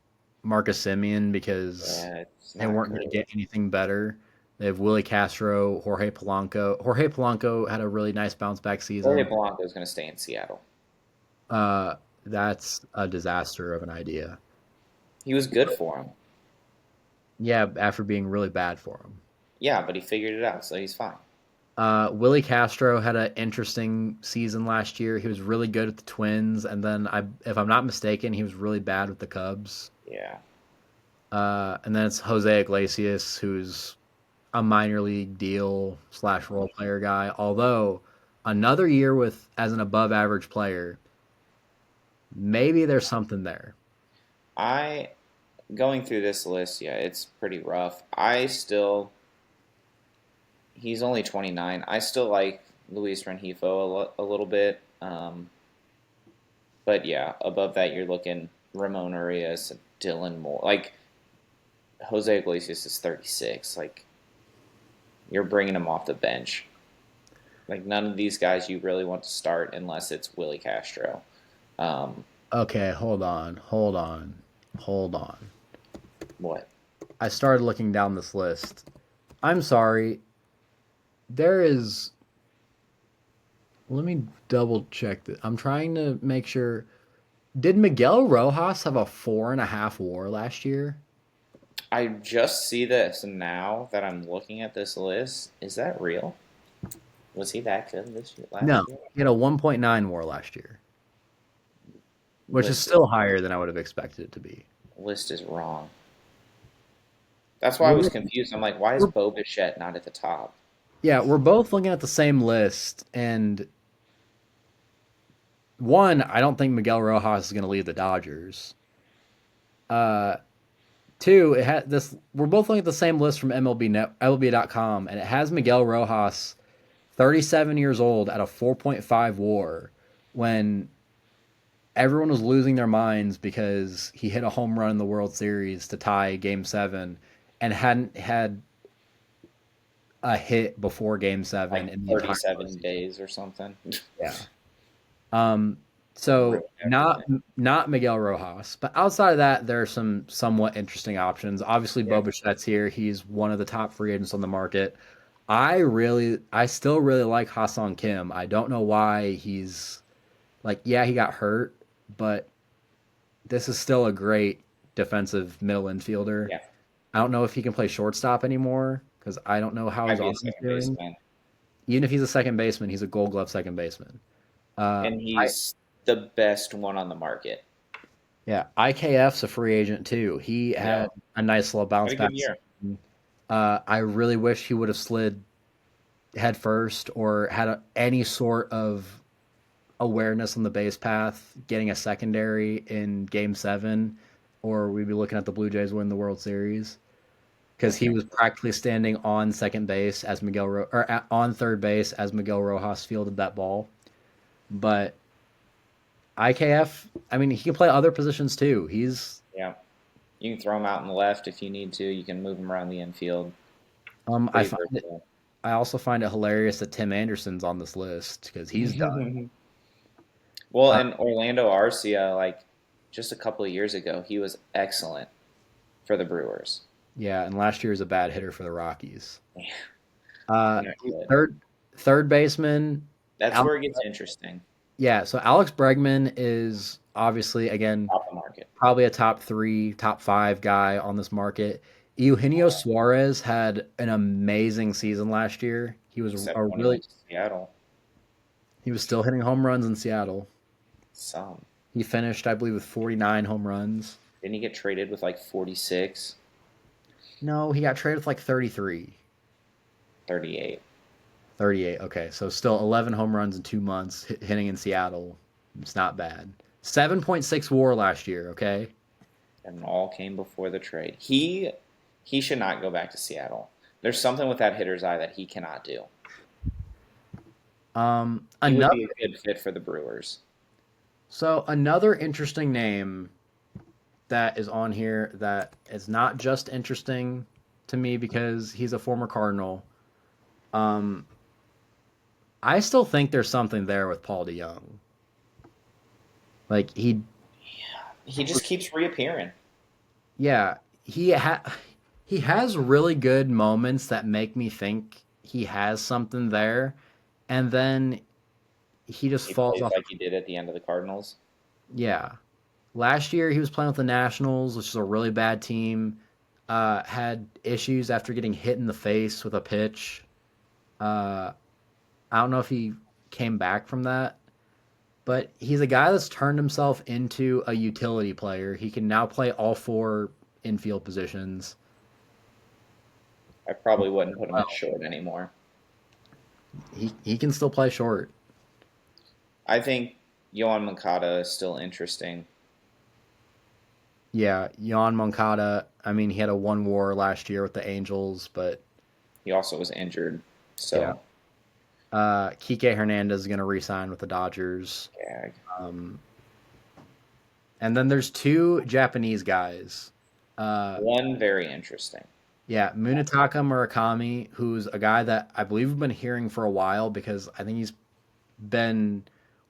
Marcus Simeon because Yeah, it's they not weren't going to great. get anything better. They have Willie Castro, Jorge Polanco. Jorge Polanco had a really nice bounce back Jorge season. Polanco is going to stay in Seattle. Uh, that's a disaster of an idea. He was good for him. Yeah, after being really bad for him. Yeah, but he figured it out, so he's fine. Willie Castro had an interesting season last year. He was really good at the Twins, and then if I'm not mistaken, he was really bad with the Cubs. Yeah. And then it's Jose Iglesias, who's a minor league deal slash role player guy. Although another year with as an above average player, maybe there's something there. I going through this list, yeah, it's pretty rough. I still he's only 29. I still like Luis Rengifo a little bit. But yeah, above that you're looking Ramon Urias, Dylan Moore. Like Jose Iglesias is 36. Like you're bringing him off the bench. Like none of these guys you really want to start unless it's Willie Castro. Um, Okay, hold on. what? I started looking down this list. I'm sorry. There is. Let me double check that. I'm trying to make sure. Did Miguel Rojas have a 4.5 WAR last year? I just see this now that I'm looking at this list. Is that real? Was he that good this year last No, year? he had a 1.9 WAR last year, which is List still higher than I would have expected it to be. list is wrong. That's why I was We're, confused. I'm like, why is we're Bo Bichette not at the top? yeah, we're both looking at the same list, and one, I don't think Miguel Rojas is going to leave the Dodgers. Uh, Two, it had this. We're both looking at the same list from MLB.com, and it has Miguel Rojas, 37 years old, at a 4.5 WAR, when everyone was losing their minds because he hit a home run in the World Series to tie Game Seven, and hadn't had a hit before Game Seven Like in the entire 37 postseason. days or something. Yeah. Um, Ruined so not everything. not Miguel Rojas, but outside of that, there are some somewhat interesting options. Obviously, Yeah. Bo Bichette's here. He's one of the top free agents on the market. I still really like Hassan Kim. I don't know why he's Like, yeah, he got hurt, but this is still a great defensive middle infielder. Yeah, I don't know if he can play shortstop anymore because I don't know how might his be a arm is second doing. baseman, Even if he's a second baseman, he's a Gold Glove second baseman. and I he's the best one on the market. Yeah, IKF's a free agent too. He Yeah, had a nice little bounce had a back good year. season. I really wish he would have slid head first or had any sort of awareness on the base path, getting a secondary in Game Seven, or we'd be looking at the Blue Jays win the World Series because he was practically standing on second base as on third base as Miguel Rojas fielded that ball. But IKF, I mean, he can play other positions too. He's Yeah, you can throw him out in the left if you need to. You can move him around the infield. I Pretty find it versatile. I also find it hilarious that Tim Anderson's on this list because he's done. Well, Uh, and Orlando Arcia, like just a couple of years ago, he was excellent for the Brewers. yeah, and last year was a bad hitter for the Rockies. Yeah, Uh, not good. third third baseman, That's Al, where it gets interesting. yeah. So Alex Bregman is obviously again Top of the market. probably a top three, top five guy on this market. Eugenio Suarez had an amazing season last year. Except when he went to Seattle. He was still hitting home runs in Seattle. Some. He finished, I believe, with 49 home runs. Didn't he get traded with like 46, No, he got traded with like 33. 38? 38. Okay, so still 11 home runs in 2 months hitting in Seattle. It's not bad. 7.6 WAR last year. Okay. And all came before the trade. He should not go back to Seattle. There's something with that hitter's eye that he cannot do. He would Another be a good fit for the Brewers. another interesting name that is on here that is not just interesting to me because he's a former Cardinal. Um, I still think there's something there with Paul DeYoung. Like He just keeps reappearing. yeah, he has really good moments that make me think he has something there, and then he just He falls plays off. like he did at the end of the Cardinals. Yeah, last year he was playing with the Nationals, which is a really bad team. Had issues after getting hit in the face with a pitch. Uh, I don't know if he came back from that, but he's a guy that's turned himself into a utility player. He can now play all four infield positions. I probably wouldn't put him at Well, short anymore. he can still play short. I think Yohan Moncada is still interesting. Yeah, Jan Moncada. I mean, he had a one WAR last year with the Angels, but He also was injured, yeah. so Kike Hernandez is going to re-sign with the Dodgers. gag. Um, and then there's two Japanese guys. Uh, One very interesting. yeah, Munetaka Murakami, who's a guy that I believe we've been hearing for a while because I think he's been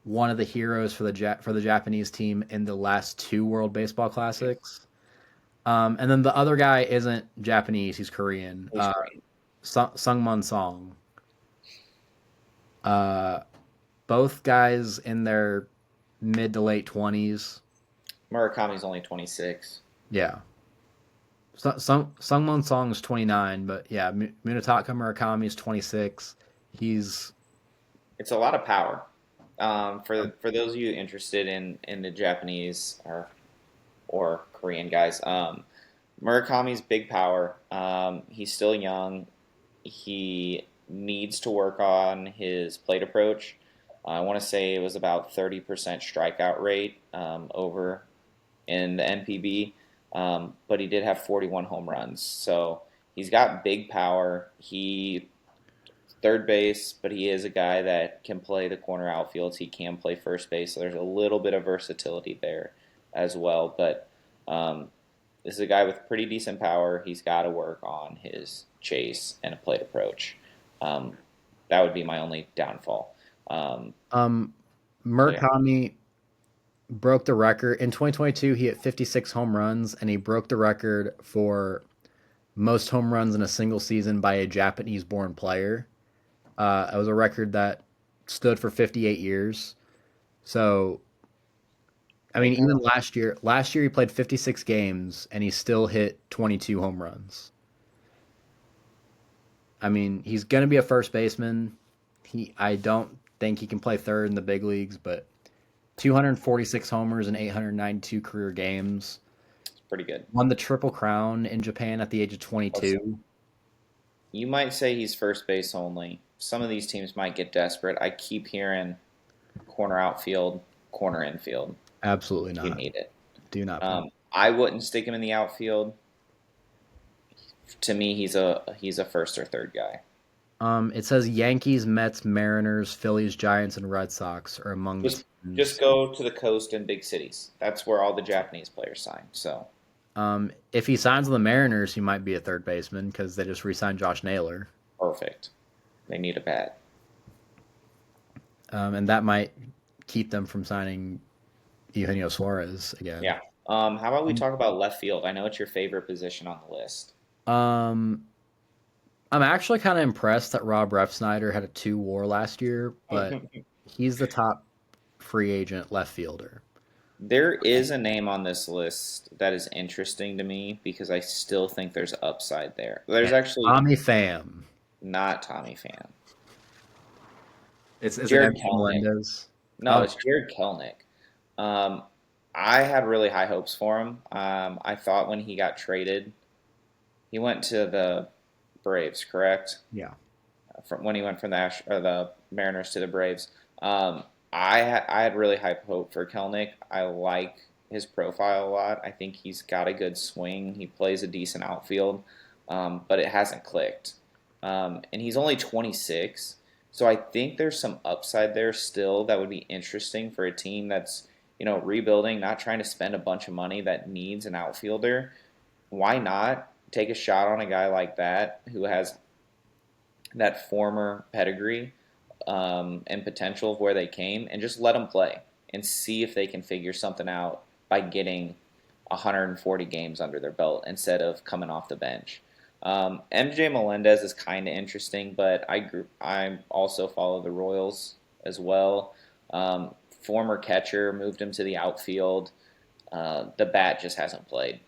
one of the heroes for the Japanese team in the last two World Baseball Classics. And then the other guy isn't Japanese; he's Korean. He's great. Sungmun Song. Uh, both guys in their mid to late 20s. Murakami's only 26. Yeah. Sungmun Song is 29, but yeah, Munetaka Murakami is 26. He's It's a lot of power. For those of you interested in the Japanese or Korean guys, Murakami's big power. He's still young. He needs to work on his plate approach. I want to say it was about 30% strikeout rate over in the NPB, but he did have 41 home runs. So he's got big power. He third base, but he is a guy that can play the corner outfields. He can play first base, so there's a little bit of versatility there as well. But this is a guy with pretty decent power. He's got to work on his chase and a plate approach. Um, that would be my only downfall. um So yeah, Murakami broke the record in 2022. He hit 56 home runs, and he broke the record for most home runs in a single season by a Japanese-born player. It was a record that stood for 58 years. So, I They mean, kind even of last year he played 56 games and he still hit 22 home runs. I mean, he's going to be a first baseman. I don't think he can play third in the big leagues, but 246 homers and 892 career games. it's pretty good. Won the Triple Crown in Japan at the age of Listen, 22. you might say he's first base only. Some of these teams might get desperate. I keep hearing corner outfield, corner infield. Absolutely You not. need it. Do not play. I wouldn't stick him in the outfield. To me, he's a first or third guy. It says Yankees, Mets, Mariners, Phillies, Giants, and Red Sox are among the Just teams. go to the coast and big cities. That's where all the Japanese players sign. So If he signs with the Mariners, he might be a third baseman because they just re-signed Josh Naylor, perfect. They need a bat. and that might keep them from signing Eugenio Suarez again. Yeah. How about we talk about left field? I know it's your favorite position on the list. Um, I'm actually kind of impressed that Rob Refsnyder had a 2 WAR last year, but he's the top free agent left fielder. There is a name on this list that is interesting to me because I still think there's upside there. There's And actually Tommy Pham. not Tommy Pham. Is it Jared MJ Kelnick. Melendez? No, Oh, it's Jared Kelnick. Um, I had really high hopes for him. I thought when he got traded, he went to the Braves, correct? yeah. From when he went from the Mariners to the Braves. Um, I had really high hope for Kelnick. I like his profile a lot. I think he's got a good swing. He plays a decent outfield, but it hasn't clicked. And he's only 26, so I think there's some upside there still that would be interesting for a team that's rebuilding, not trying to spend a bunch of money that needs an outfielder. Why not take a shot on a guy like that who has that former pedigree and potential of where they came and just let them play and see if they can figure something out by getting 140 games under their belt instead of coming off the bench. MJ Melendez is kind of interesting, but I also follow the Royals as well. Former catcher moved him to the outfield. The bat just hasn't played.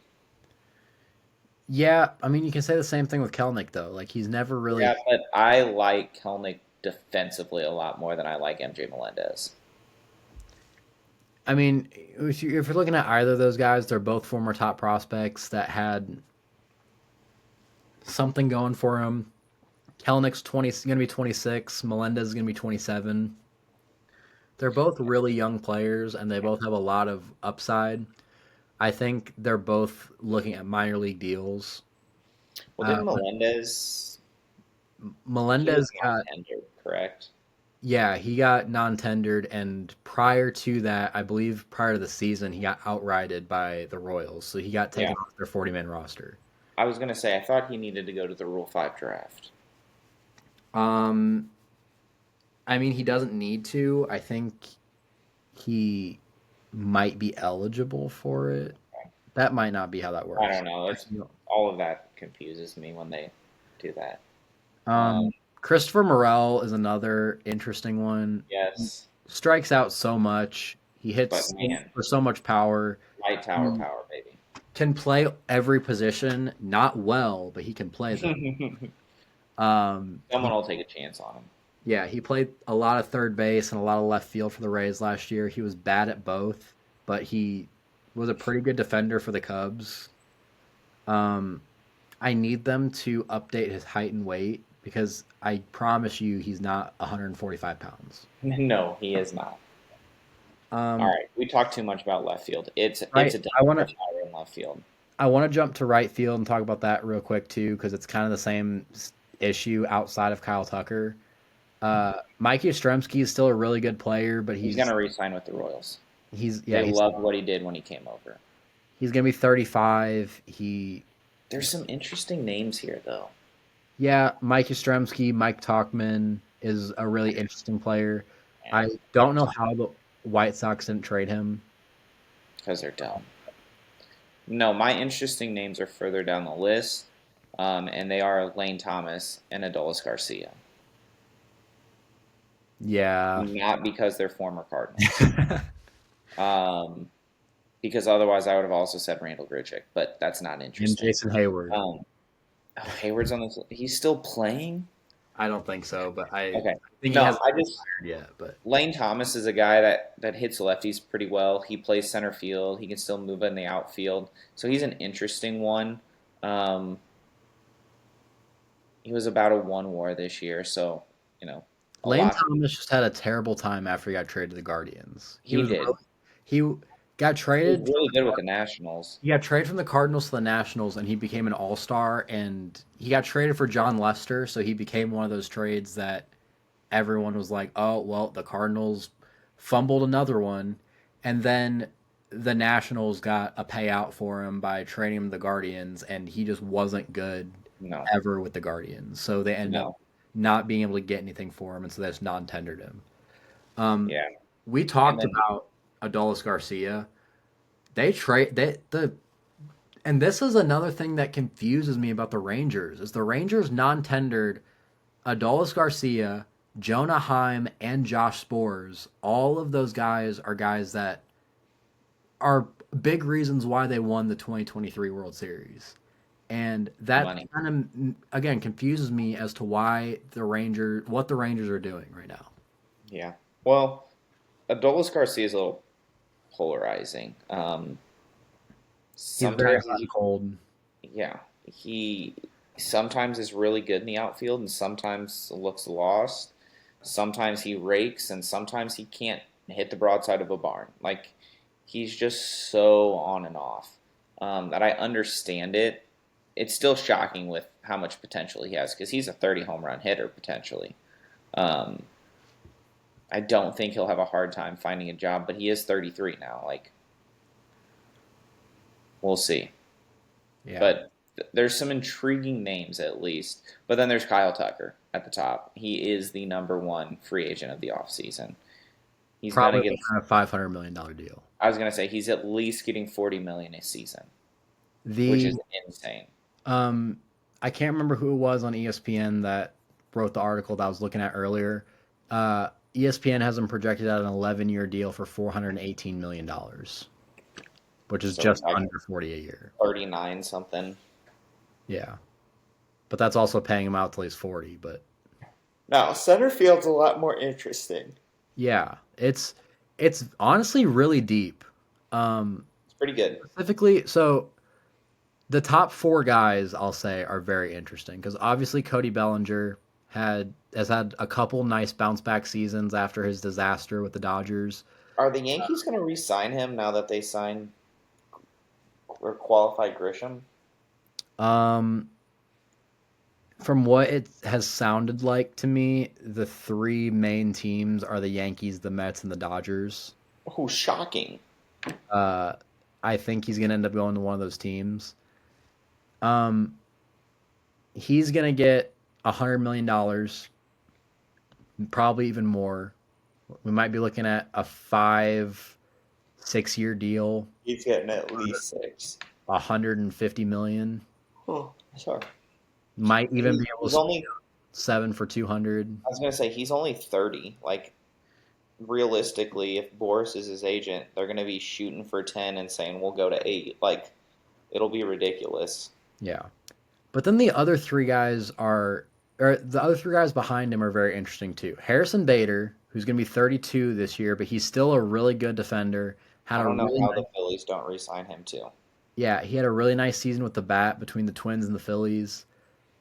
Yeah, I mean, you can say the same thing with Kelnick though. Like he's never Yeah, really. but I like Kelnick defensively a lot more than I like MJ Melendez. I mean, if you're looking at either of those guys, they're both former top prospects that had something going for him. Kelnick's going to be 26. Melendez is going to be 27. They're both really young players, and they both have a lot of upside. I think they're both looking at minor league deals. Well, Uh, didn't Melendez? He was Melendez not got tendered, correct? Yeah, he got non-tendered, and prior to that, I believe prior to the season, he got outrighted by the Royals, so he got Yeah, taken off their 40-man roster. I was gonna say I thought he needed to go to the Rule 5 draft. Um, I mean, he doesn't need to. I think he might be eligible for it. That might not be how that I works. don't know. It's all of that confuses me when they do that. Um, Um, Christopher Morel is another interesting one. He yes, strikes out so much. He but hits man, for so much power. light tower He power, baby. can play every position, not well, but he can play them. Someone He will take a chance on him. Yeah, he played a lot of third base and a lot of left field for the Rays last year. He was bad at both, but he was a pretty good defender for the Cubs. Um, I need them to update his height and weight because I promise you he's not 145 pounds. No, he is not. All Um, right, we talked too much about left field. It's right, a depth I want to of fire in left field. I want to jump to right field and talk about that real quick too because it's kind of the same issue outside of Kyle Tucker. Mikey Yastrzemski is still a really good player, but He's gonna re-sign with the Royals. They he's loved what he did when he came over. gonna be 35. There's some interesting names here, though. Yeah, Mike Yastrzemski, Mike Talkman is a really interesting player. Man, I don't know how the White Sox didn't trade him. because they're dumb. No, my interesting names are further down the list, and they are Lane Thomas and Adolis Garcia. Yeah. not because they're former Cardinals. Um, because otherwise I would have also said Randall Grichuk, but that's not And interesting. Jason Hayward. Um, oh, Hayward's on this. He's still playing. I don't think so, but I Okay. think he No, hasn't I just retired yet. But Lane Thomas is a guy that hits lefties pretty well. He plays center field. He can still move in the outfield, so he's an interesting one. Um, he was about a 1 WAR this year, so you know a Lane lot. Thomas just had a terrible time after he got traded to the Guardians. He did. He got He was traded from really the good with the Nationals. he got traded from the Cardinals to the Nationals, and he became an All Star. And he got traded for John Lester, so he became one of those trades that everyone was like, "Oh, well, the Cardinals fumbled another one," and then the Nationals got a payout for him by trading him to the Guardians, and he just wasn't good No, ever with the Guardians. So they ended up no, not being able to get anything for him, and so they just non-tendered him. Um, yeah, we and talked then about Adolis Garcia. And this is another thing that confuses me about the Rangers is the Rangers non-tendered Adolis Garcia, Jonah Heim, and Josh Spores. All of those guys are guys that are big reasons why they won the 2023 World Series. And that money. kind of again confuses me as to what the Rangers are doing right now. Yeah. Well, Adolis Garcia is a little polarizing. He's very Sometimes hot he's and cold. yeah, he sometimes is really good in the outfield and sometimes looks lost. Sometimes he rakes and sometimes he can't hit the broadside of a barn. Like he's just so on and off that I understand it. It's still shocking with how much potential he has because he's a 30 home run hitter potentially. Um, I don't think he'll have a hard time finding a job, but he is 33 now. Like we'll see. Yeah, But there's some intriguing names at least. But then there's Kyle Tucker at the top. He is the number one free agent of the offseason. He's gonna probably get. a $500 million deal. I was gonna say he's at least getting 40 million a season, which The is insane. um, I can't remember who it was on ESPN that wrote the article that I was looking at earlier. ESPN has him projected at an 11-year deal for $418 million, which is So we're just talking under 40 a year. 39 something. Yeah, but that's also paying him out till he's 40. But Now center field's a lot more interesting. yeah, it's honestly really deep. It's pretty good. Specifically, so the top four guys I'll say are very interesting because obviously Cody Bellinger has had a couple nice bounce back seasons after his disaster with the Dodgers. Are the Yankees gonna re-sign him now that they signed or qualified Grisham? Um, from what it has sounded like to me, the three main teams are the Yankees, the Mets, and the Dodgers. Oh, shocking! Uh, I think he's gonna end up going to one of those teams. Um, he's gonna get $100 million, probably even more. We might be looking at a 5, 6 year deal, He's getting at least six. 150 million. Oh, sorry. Might even be able He's to only. 7 for 200. I was gonna say he's only 30. Like realistically, if Boris is his agent, they're gonna be shooting for 10 and saying we'll go to 8. Like it'll be ridiculous. Yeah, but then the other three guys behind him are very interesting too. Harrison Bader, who's going to be 32 this year, but he's still a really good defender. Had I a don't know really how nice, the Phillies don't re-sign him too. yeah, he had a really nice season with the bat between the Twins and the Phillies.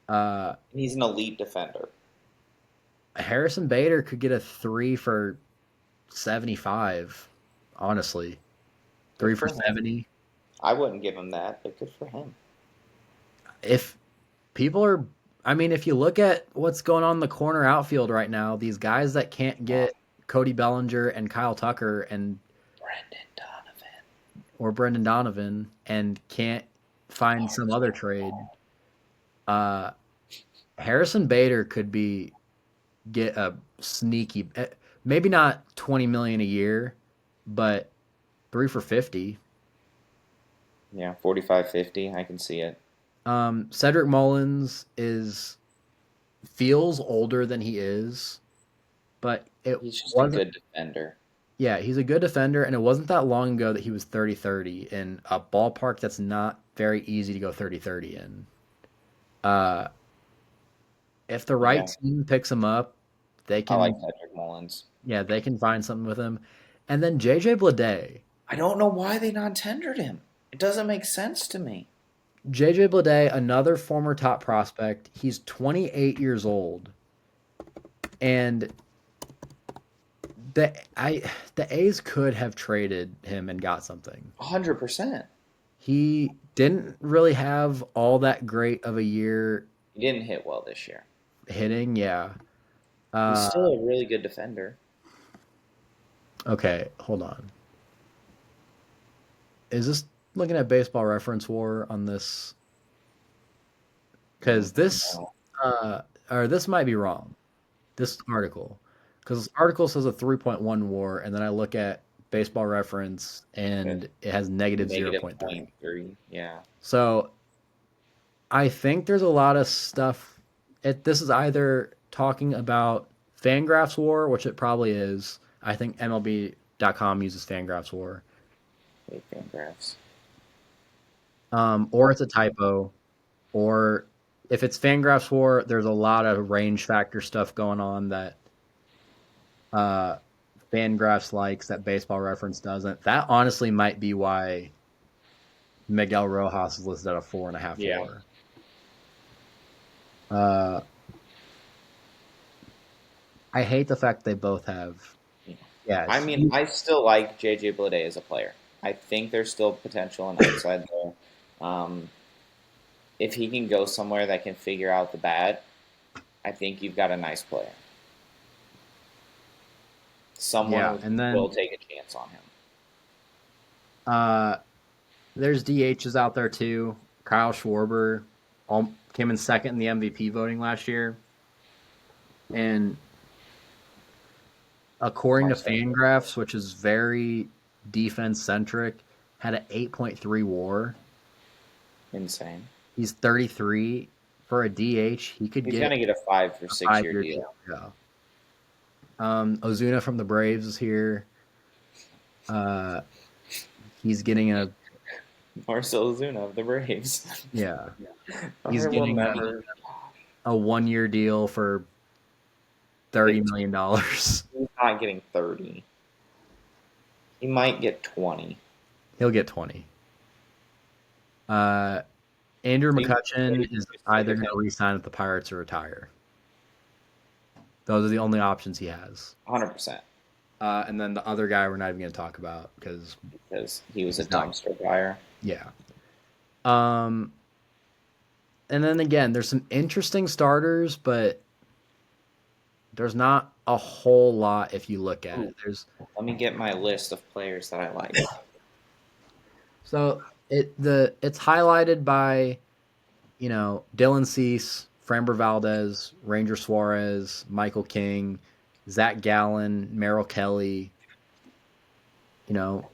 Uh, He's an elite defender. Harrison Bader could get a 3 for 75. Honestly, Good three for for him. 70. I wouldn't give him that, but good for him. If people are, I mean, if you look at what's going on in the corner outfield right now, these guys that can't Oh, get Cody Bellinger and Kyle Tucker and Brendan Donovan. or Brendan Donovan and can't find Mark some other trade, uh, Harrison Bader could be get a sneaky, maybe not 20 million a year, but 3 for 50. Yeah, 45, 50. I can see it. Cedric Mullins is feels older than he is. but it He's just a wasn't. good defender. Yeah, he's a good defender, and it wasn't that long ago that he was 30-30 in a ballpark that's not very easy to go 30-30 in. Uh, if the right Yeah, team picks him up, they I like can, Patrick Mullins. yeah, they can find something with him. And then JJ Bleday. I don't know why they non-tendered him. It doesn't make sense to me. JJ Bleday, another former top prospect. He's 28 years old, and the I the A's could have traded him and got something. 100%. He didn't really have all that great of a year He didn't hit well this year. hitting, yeah. He's Uh, still a really good defender. okay, hold on. Is this looking at Baseball Reference War on this? Because this, No, uh, or this might be wrong. This article, because this article says a 3.1 WAR, and then I look at Baseball Reference, with and it has negative negative 0.3. point 0.3. Yeah. So I think there's a lot of stuff. This is either talking about Fangraphs War, which it probably is. I think MLB.com uses Fangraphs War. Wait, Fangraphs. Or it's a typo, or if it's Fangraphs War, there's a lot of range factor stuff going on that uh, Fangraphs likes that Baseball Reference doesn't. That honestly might be why Miguel Rojas is listed at a 4.5 Yeah. WAR. Uh, I hate the fact they both have. I Yes, mean, I still like JJ Bleday as a player. I think there's still potential and upside there. Um, if he can go somewhere that can figure out the bat, I think you've got a nice player. yeah, Someone and will then take a chance on him. uh, there's DHs out there too. Kyle Schwarber came in second in the MVP voting last year, and according to Marcel, Fangraphs, which is very defense centric, had an 8.3 WAR. insane. He's 33 for a DH. He could He's get gonna get a 5 or a 6 year 5 year deal. deal. Yeah. Ozuna from the Braves is here. Uh, he's getting a Marcel Ozuna of the Braves. yeah. He's I will getting never. a 1 year deal for $30 million. He's not getting 30. He might get 20. He'll get 20. Uh, Andrew So you McCutcheon is just stick either with going to him re-sign with the Pirates or retire. Those are the only options he has. 100% And then the other guy we're not even going to talk about because because he was a he's not. dumpster fire. Yeah. Um, and then again, there's some interesting starters, but there's not a whole lot if you look at Ooh, it. There's let me get my list of players that I like. so it's highlighted by Dylan Cease, Framber Valdez, Ranger Suarez, Michael King, Zach Gallen, Merrill Kelly. You know,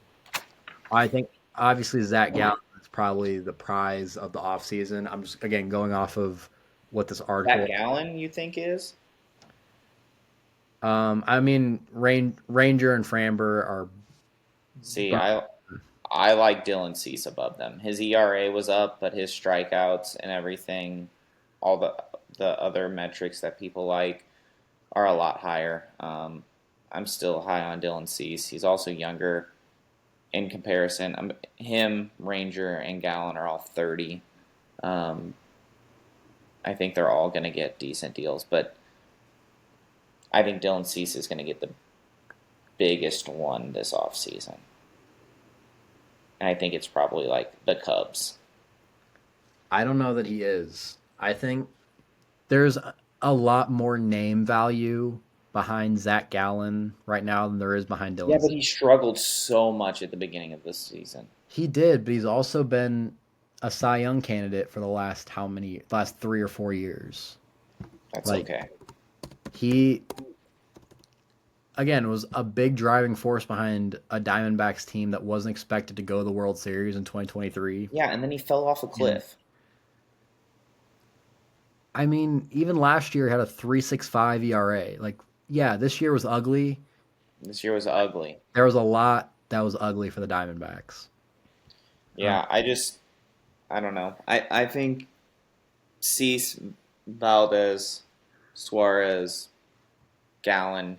I think obviously Zach Gallen is probably the prize of the offseason. I'm just again going off of what this That article. Gallon, you think is? I mean, Ranger and Framber are. See, I like Dylan Cease above them. His ERA was up, but his strikeouts and everything, all the other metrics that people like, are a lot higher. I'm still high on Dylan Cease. He's also younger in comparison. Him, Ranger, and Gallon are all 30. Um, I think they're all going to get decent deals, but I think Dylan Cease is going to get the biggest one this offseason. And I think it's probably like the Cubs. I don't know that he is. I think there's a lot more name value behind Zach Gallen right now than there is behind Yeah, Dylan. but he struggled so much at the beginning of this season. He did, but he's also been a Cy Young candidate for the last how many last 3 or 4 years. That's Like okay. he again was a big driving force behind a Diamondbacks team that wasn't expected to go to the World Series in 2023. Yeah, and then he fell off a And cliff. I mean, even last year had a 3.65 ERA. Like yeah, this year was ugly. This year was ugly. There was a lot that was ugly for the Diamondbacks. Uh, Yeah, I don't know. I think Cease, Valdez, Suarez, Gallen,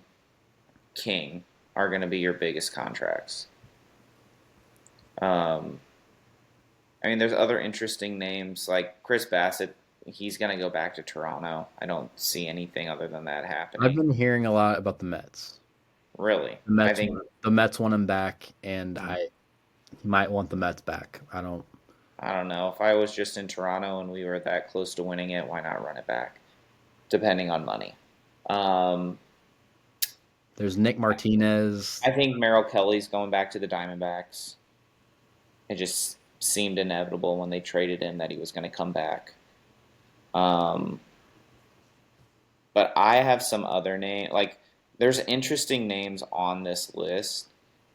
King are going to be your biggest contracts. Um, I mean, there's other interesting names like Chris Bassett. He's going to go back to Toronto. I don't see anything other than that I've happening. been hearing a lot about the Mets. Really, The I Mets, think. the Mets want him back, and hmm, I he might want the Mets back. I don't. I don't know. If I was just in Toronto and we were that close to winning it, why not run it back? Depending on money. Um, There's Nick Martinez. I think Merrill Kelly's going back to the Diamondbacks. It just seemed inevitable when they traded him that he was going to come back. Um, but I have some other name. Like, there's interesting names on this list.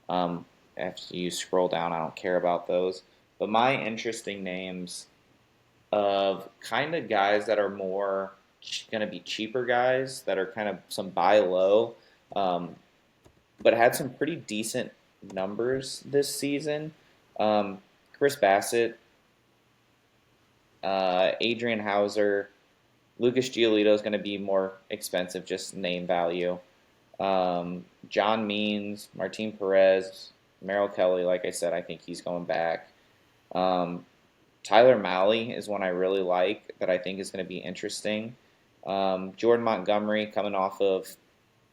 Um, after you scroll down, I don't care about those. But my interesting names of kind of guys that are more going to be cheaper guys that are kind of some buy low, um, but had some pretty decent numbers this season. Um, Chris Bassett, Adrian Hauser, Lucas Giolito is going to be more expensive, just name value. John Means, Martin Perez, Merrill Kelly, like I said, I think he's going back. Um, Tyler Malley is one I really like that I think is going to be interesting. Jordan Montgomery coming off of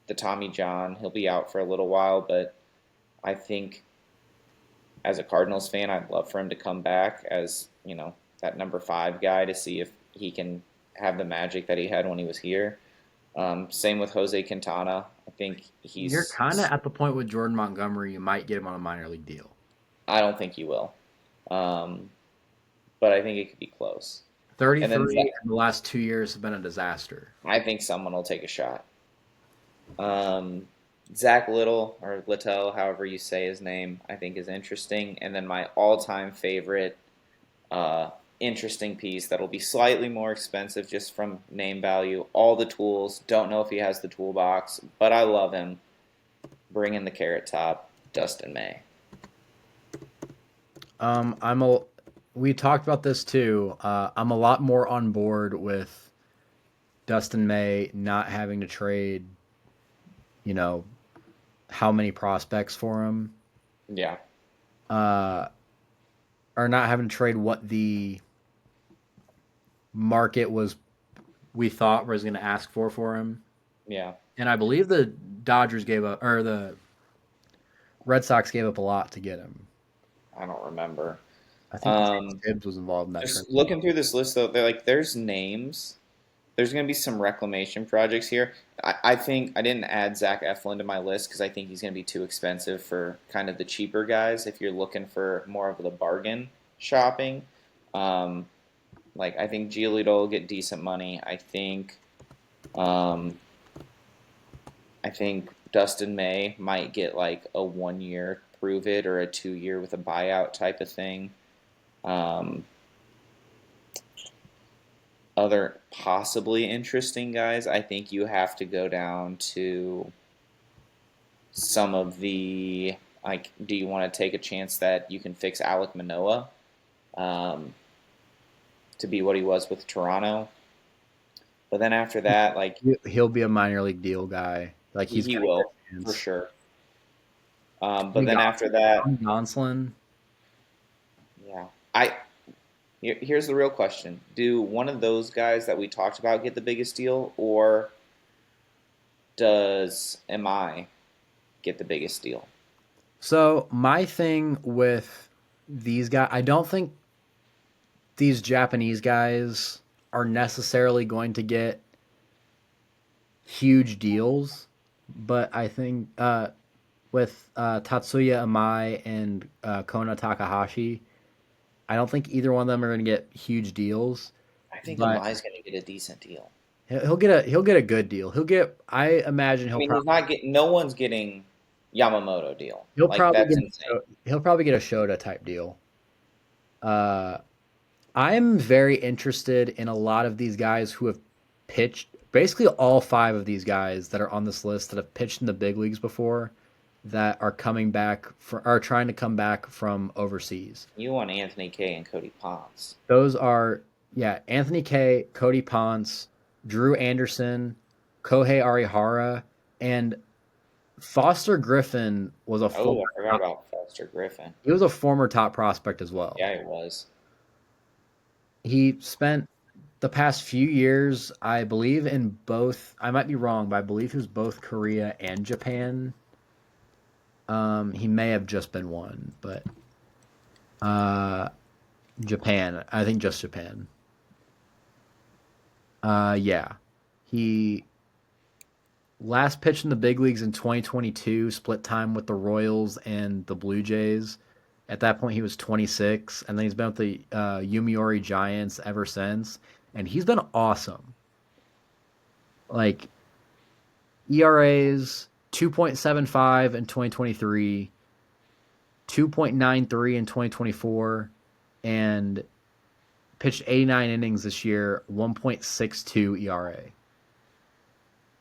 the Tommy John, he'll be out for a little while, but I think as a Cardinals fan, I'd love for him to come back as that number five guy to see if he can have the magic that he had when he was here. Same with Jose Quintana. I think You're he's. kind of at the point with Jordan Montgomery. You might get him on a minor league deal. I don't think he will, um, but I think it could be close. And then 33 in the last 2 years have been a disaster. I think someone will take a shot. Um, Zach Little or Littell, however you say his name, I think is interesting. And then my all-time favorite uh, interesting piece that'll be slightly more expensive just from name value. All the tools. Don't know if he has the toolbox, but I love him. Bring in the carrot top, Dustin May. I'm a. We talked about this too. I'm a lot more on board with Dustin May not having to trade. You know how many prospects for him, Yeah, uh, or not having to trade what the market was we thought was going to ask for him. yeah. And I believe the Dodgers gave up, or the Red Sox gave up a lot to get him. I don't remember. I think James Um, Tibbs was involved in that trade. just looking through this list though, they're like there's names. There's going to be some reclamation projects here. I think I didn't add Zach Eflin to my list because I think he's going to be too expensive for kind of the cheaper guys. If you're looking for more of the bargain shopping, um, like I think Giolito will get decent money. Um, I think Dustin May might get like a 1 year prove it or a 2 year with a buyout type of thing. Um, Other possibly interesting guys, I think you have to go down to some of the like. Do you want to take a chance that you can fix Alek Manoah um, to be what he was with Toronto? But then after that, like He'll be a minor league deal guy. Like he's he got a good will for chance. sure. But Tony then after that, Gonsolin. yeah, I here's the real question: do one of those guys that we talked about get the biggest deal, or does Am I get the biggest deal? So my thing with these guys, I don't think these Japanese guys are necessarily going to get huge deals, but I think with Tatsuya Amai and Kona Takahashi, I don't think either one of them are going to get huge deals. I think But Amai's going to get a decent deal. he'll get a good deal. He'll get. I imagine I mean, he's not getting. No one's getting Yamamoto deal. he'll Like probably that's get insane. he'll probably get a Shota type deal. Uh, I'm very interested in a lot of these guys who have pitched basically all five of these guys that are on this list that have pitched in the big leagues before that are coming back for are trying to come back from overseas. You want Anthony Kay and Cody Ponce. Those are yeah, Anthony Kay, Cody Ponce, Drew Anderson, Kohei Arihara, and Foster Griffin was a Oh, former I forgot about Foster Griffin. he was a former top prospect as well. Yeah, it was. He spent the past few years, I believe, in both. I might be wrong, but I believe he was both Korea and Japan. He may have just been one, but uh, Japan. I think just Japan. Yeah, he last pitched in the big leagues in 2022. Split time with the Royals and the Blue Jays. At that point, he was 26, and then he's been with the Yomiuri Giants ever since, and he's been awesome. Like ERAs 2.75 in 2023, 2.93 in 2024, and pitched 89 innings this year, 1.62 ERA.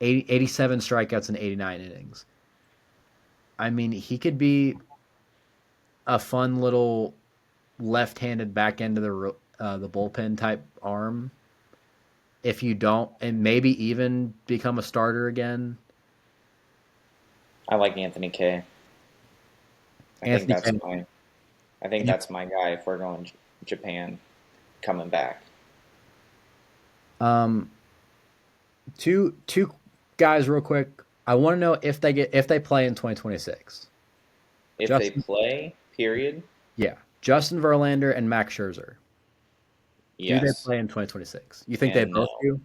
87 strikeouts in 89 innings. I mean, he could be a fun little left-handed back end of the bullpen type arm if you don't, and maybe even become a starter again. I like Anthony Kay. I think Anthony that's Kay. my. I think that's my guy if we're going Japan coming back. Um, two guys real quick. I want to know if they play in 2026. If they Justin, play, period. yeah, Justin Verlander and Max Scherzer. Do they Yes play in 2026? You think they and both no. do?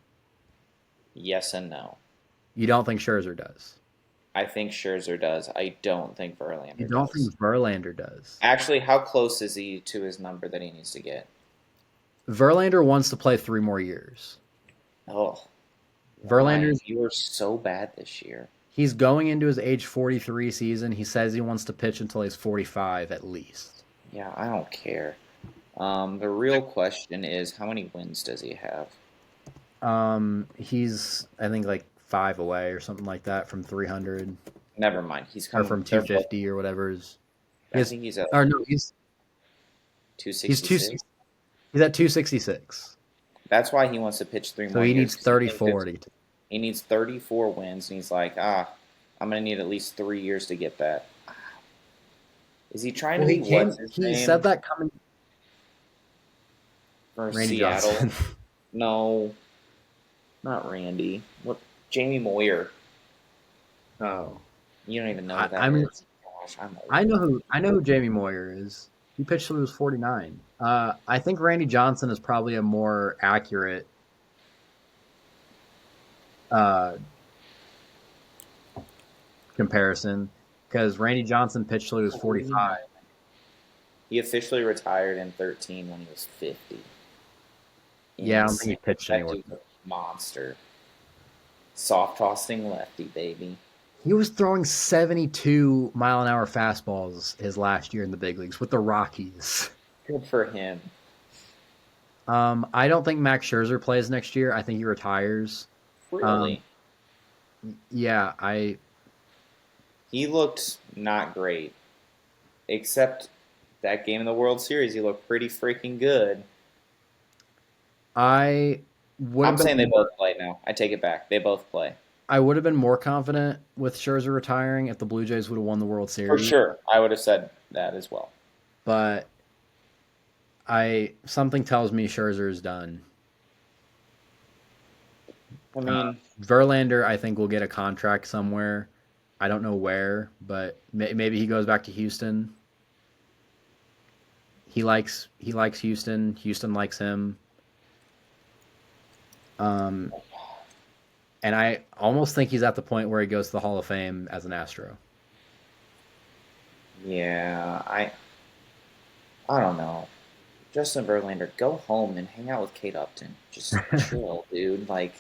Yes and no. You don't think Scherzer does? I think Scherzer does. I don't think You Verlander don't does. think Verlander does? Actually, how close is he to his number that he needs to get? Verlander wants to play 3 more years. Oh, why? Verlander's You were so bad this year. he's going into his age 43 season. He says he wants to pitch until he's 45 at least. Yeah, I don't care. The real question is, how many wins does he have? He's I think like 5 away or something like that from 300 Never mind. He's or coming. from They're both. 250 or whatever is. I think he's at Or no, he's two 266. he's at 266. That's why he wants to pitch three So more he years. needs 'Cause he thinks 34 to get. he needs 34 wins, and he's like, I'm gonna need at least 3 years to get that. Is he trying Well, to be what's his he name said that coming for Randy Seattle? Johnson. No, not Randy. What? Jamie Moyer. Oh. You don't even know who that I mean is. Gosh, I'm old. I know who Jamie Moyer is. He pitched till he was 49. I think Randy Johnson is probably a more accurate uh, comparison because Randy Johnson pitched till he was 45. He officially retired in 13 when he was 50. Yeah, I don't think he pitched That anywhere. dude's a monster. Soft tossing lefty, baby. He was throwing 72 mile an hour fastballs his last year in the big leagues with the Rockies. Good for him. I don't think Max Scherzer plays next year. I think he retires. Really? Yeah, He looked not great. Except that game in the World Series, he looked pretty freaking good. I would I'm have saying they been both play now. I take it back. They both play. I would have been more confident with Scherzer retiring if the Blue Jays would have won the World For Series. sure. I would have said that as well. But something tells me Scherzer is done. I mean, Verlander, I think, will get a contract somewhere. I don't know where, but maybe he goes back to Houston. He likes Houston. Houston likes him. And I almost think he's at the point where he goes to the Hall of Fame as an Astro. yeah, I don't know. Justin Verlander, go home and hang out with Kate Upton. Just chill, dude. Like,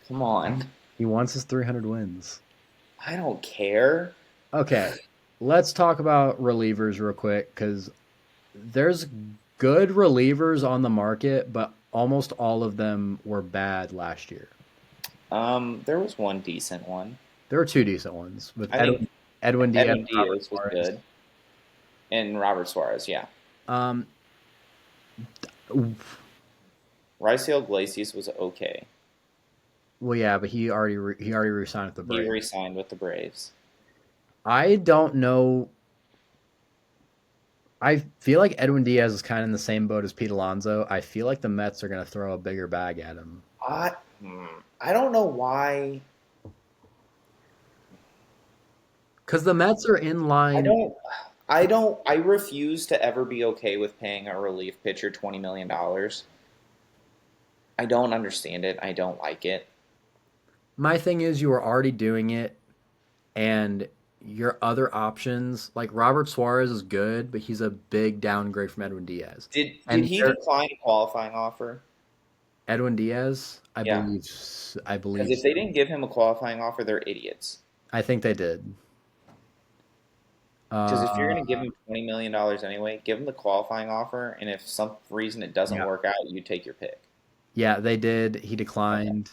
come on. He wants his 300 wins. I don't care. Okay, let's talk about relievers real quick because there's good relievers on the market, but almost all of them were bad last year. There was one decent one. There were two decent ones with I think Edwin Diaz, Edwin Robert Diaz was Suarez. good, and Robert Suarez. Yeah, Um, Raisel Iglesias was okay. well, yeah, but he already re-signed with the He Braves. re-signed with the Braves. I don't know. I feel like Edwin Diaz is kind of in the same boat as Pete Alonso. I feel like the Mets are going to throw a bigger bag at him I I don't know why. because the Mets are in I line. don't. I don't. I refuse to ever be okay with paying a relief pitcher $20 million. I don't understand it. I don't like it. My thing is, you are already doing it, and your other options, like Robert Suarez, is good, but he's a big downgrade from Edwin Diaz. Did And he decline a qualifying offer? Edwin Diaz, Yeah, I because believe if they so. didn't give him a qualifying offer, they're idiots. I think they did. Because if you're Uh, going to give him $20 million anyway, give him the qualifying offer, and if some reason it doesn't yeah, work out, you take your pick. yeah, they did. He Okay. declined.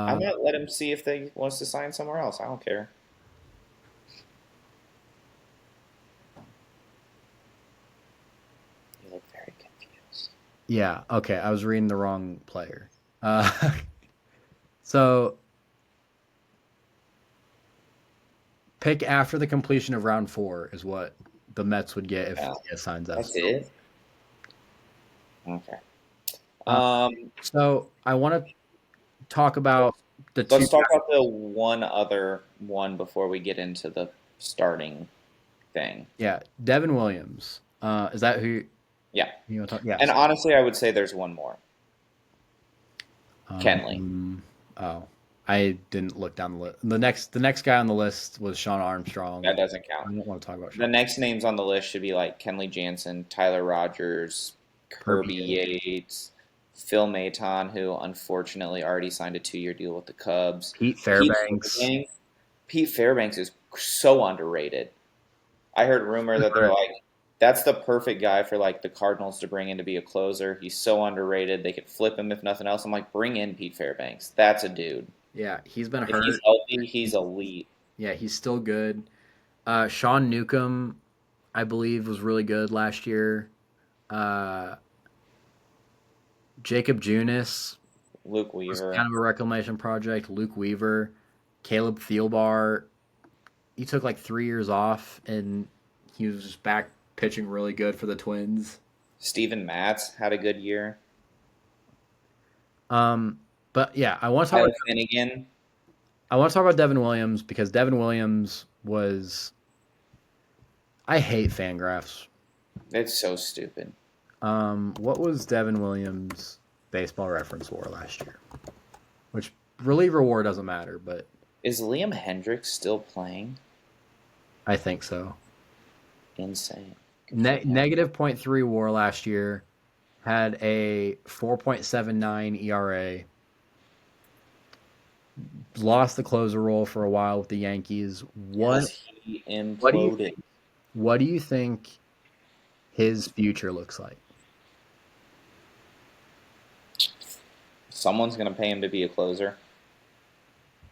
I Uh, might let him see if they wants to sign somewhere else. I don't care. You look very confused. yeah, okay, I was reading the wrong player. Uh, so pick after the completion of round four is what the Mets would get if Yeah, Diaz signs us. that's it. Okay. Uh, Um, so I want to talk about the two. let's talk about the one other one before we get into the starting thing. Yeah, Devin Williams. Is that who Yeah, you want to talk? Yes. and honestly, I would say there's one more. Kenley. Um, oh, I didn't look down the list. The next guy on the list was Sean That Armstrong. doesn't count. I don't want to talk about The Sean. next names on the list should be like Kenley Jansen, Tyler Rogers, Kirby Kirby Yates, Yates, Phil Maton, who unfortunately already signed a 2-year deal with the Cubs. Pete Pete Fairbanks. Fairbanks. Pete Fairbanks is so underrated. I heard rumor that they're like, that's the perfect guy for like the Cardinals to bring in to be a closer. He's so underrated. They could flip him if nothing else. I'm like, bring in Pete Fairbanks. That's a dude. Yeah, he's been If he's hurt. healthy, he's elite. Yeah, he's still good. Sean Newcomb, I believe, was really good last year. Uh, Jacob Junis Luke was Weaver. kind of a reclamation project. Luke Weaver, Caleb Thielbar. He took like 3 years off, and he was just back pitching really good for the Twins. Steven Matz had a good year. Um, but yeah, Tyler Finnegan. I want to talk about Devin Williams because Devin Williams was. I hate Fangraphs. It's so stupid. What was Devin Williams' baseball reference war last year? Which reliever war doesn't matter, but Is Liam Hendricks still playing? I think so. Insane. Good for him. Negative point 0.3 war last year, had a 4.79 ERA, lost the closer role for a while with the Yankees. Yes, he What do you imploded. what do you think his future looks like? Someone's going to pay him to be a closer.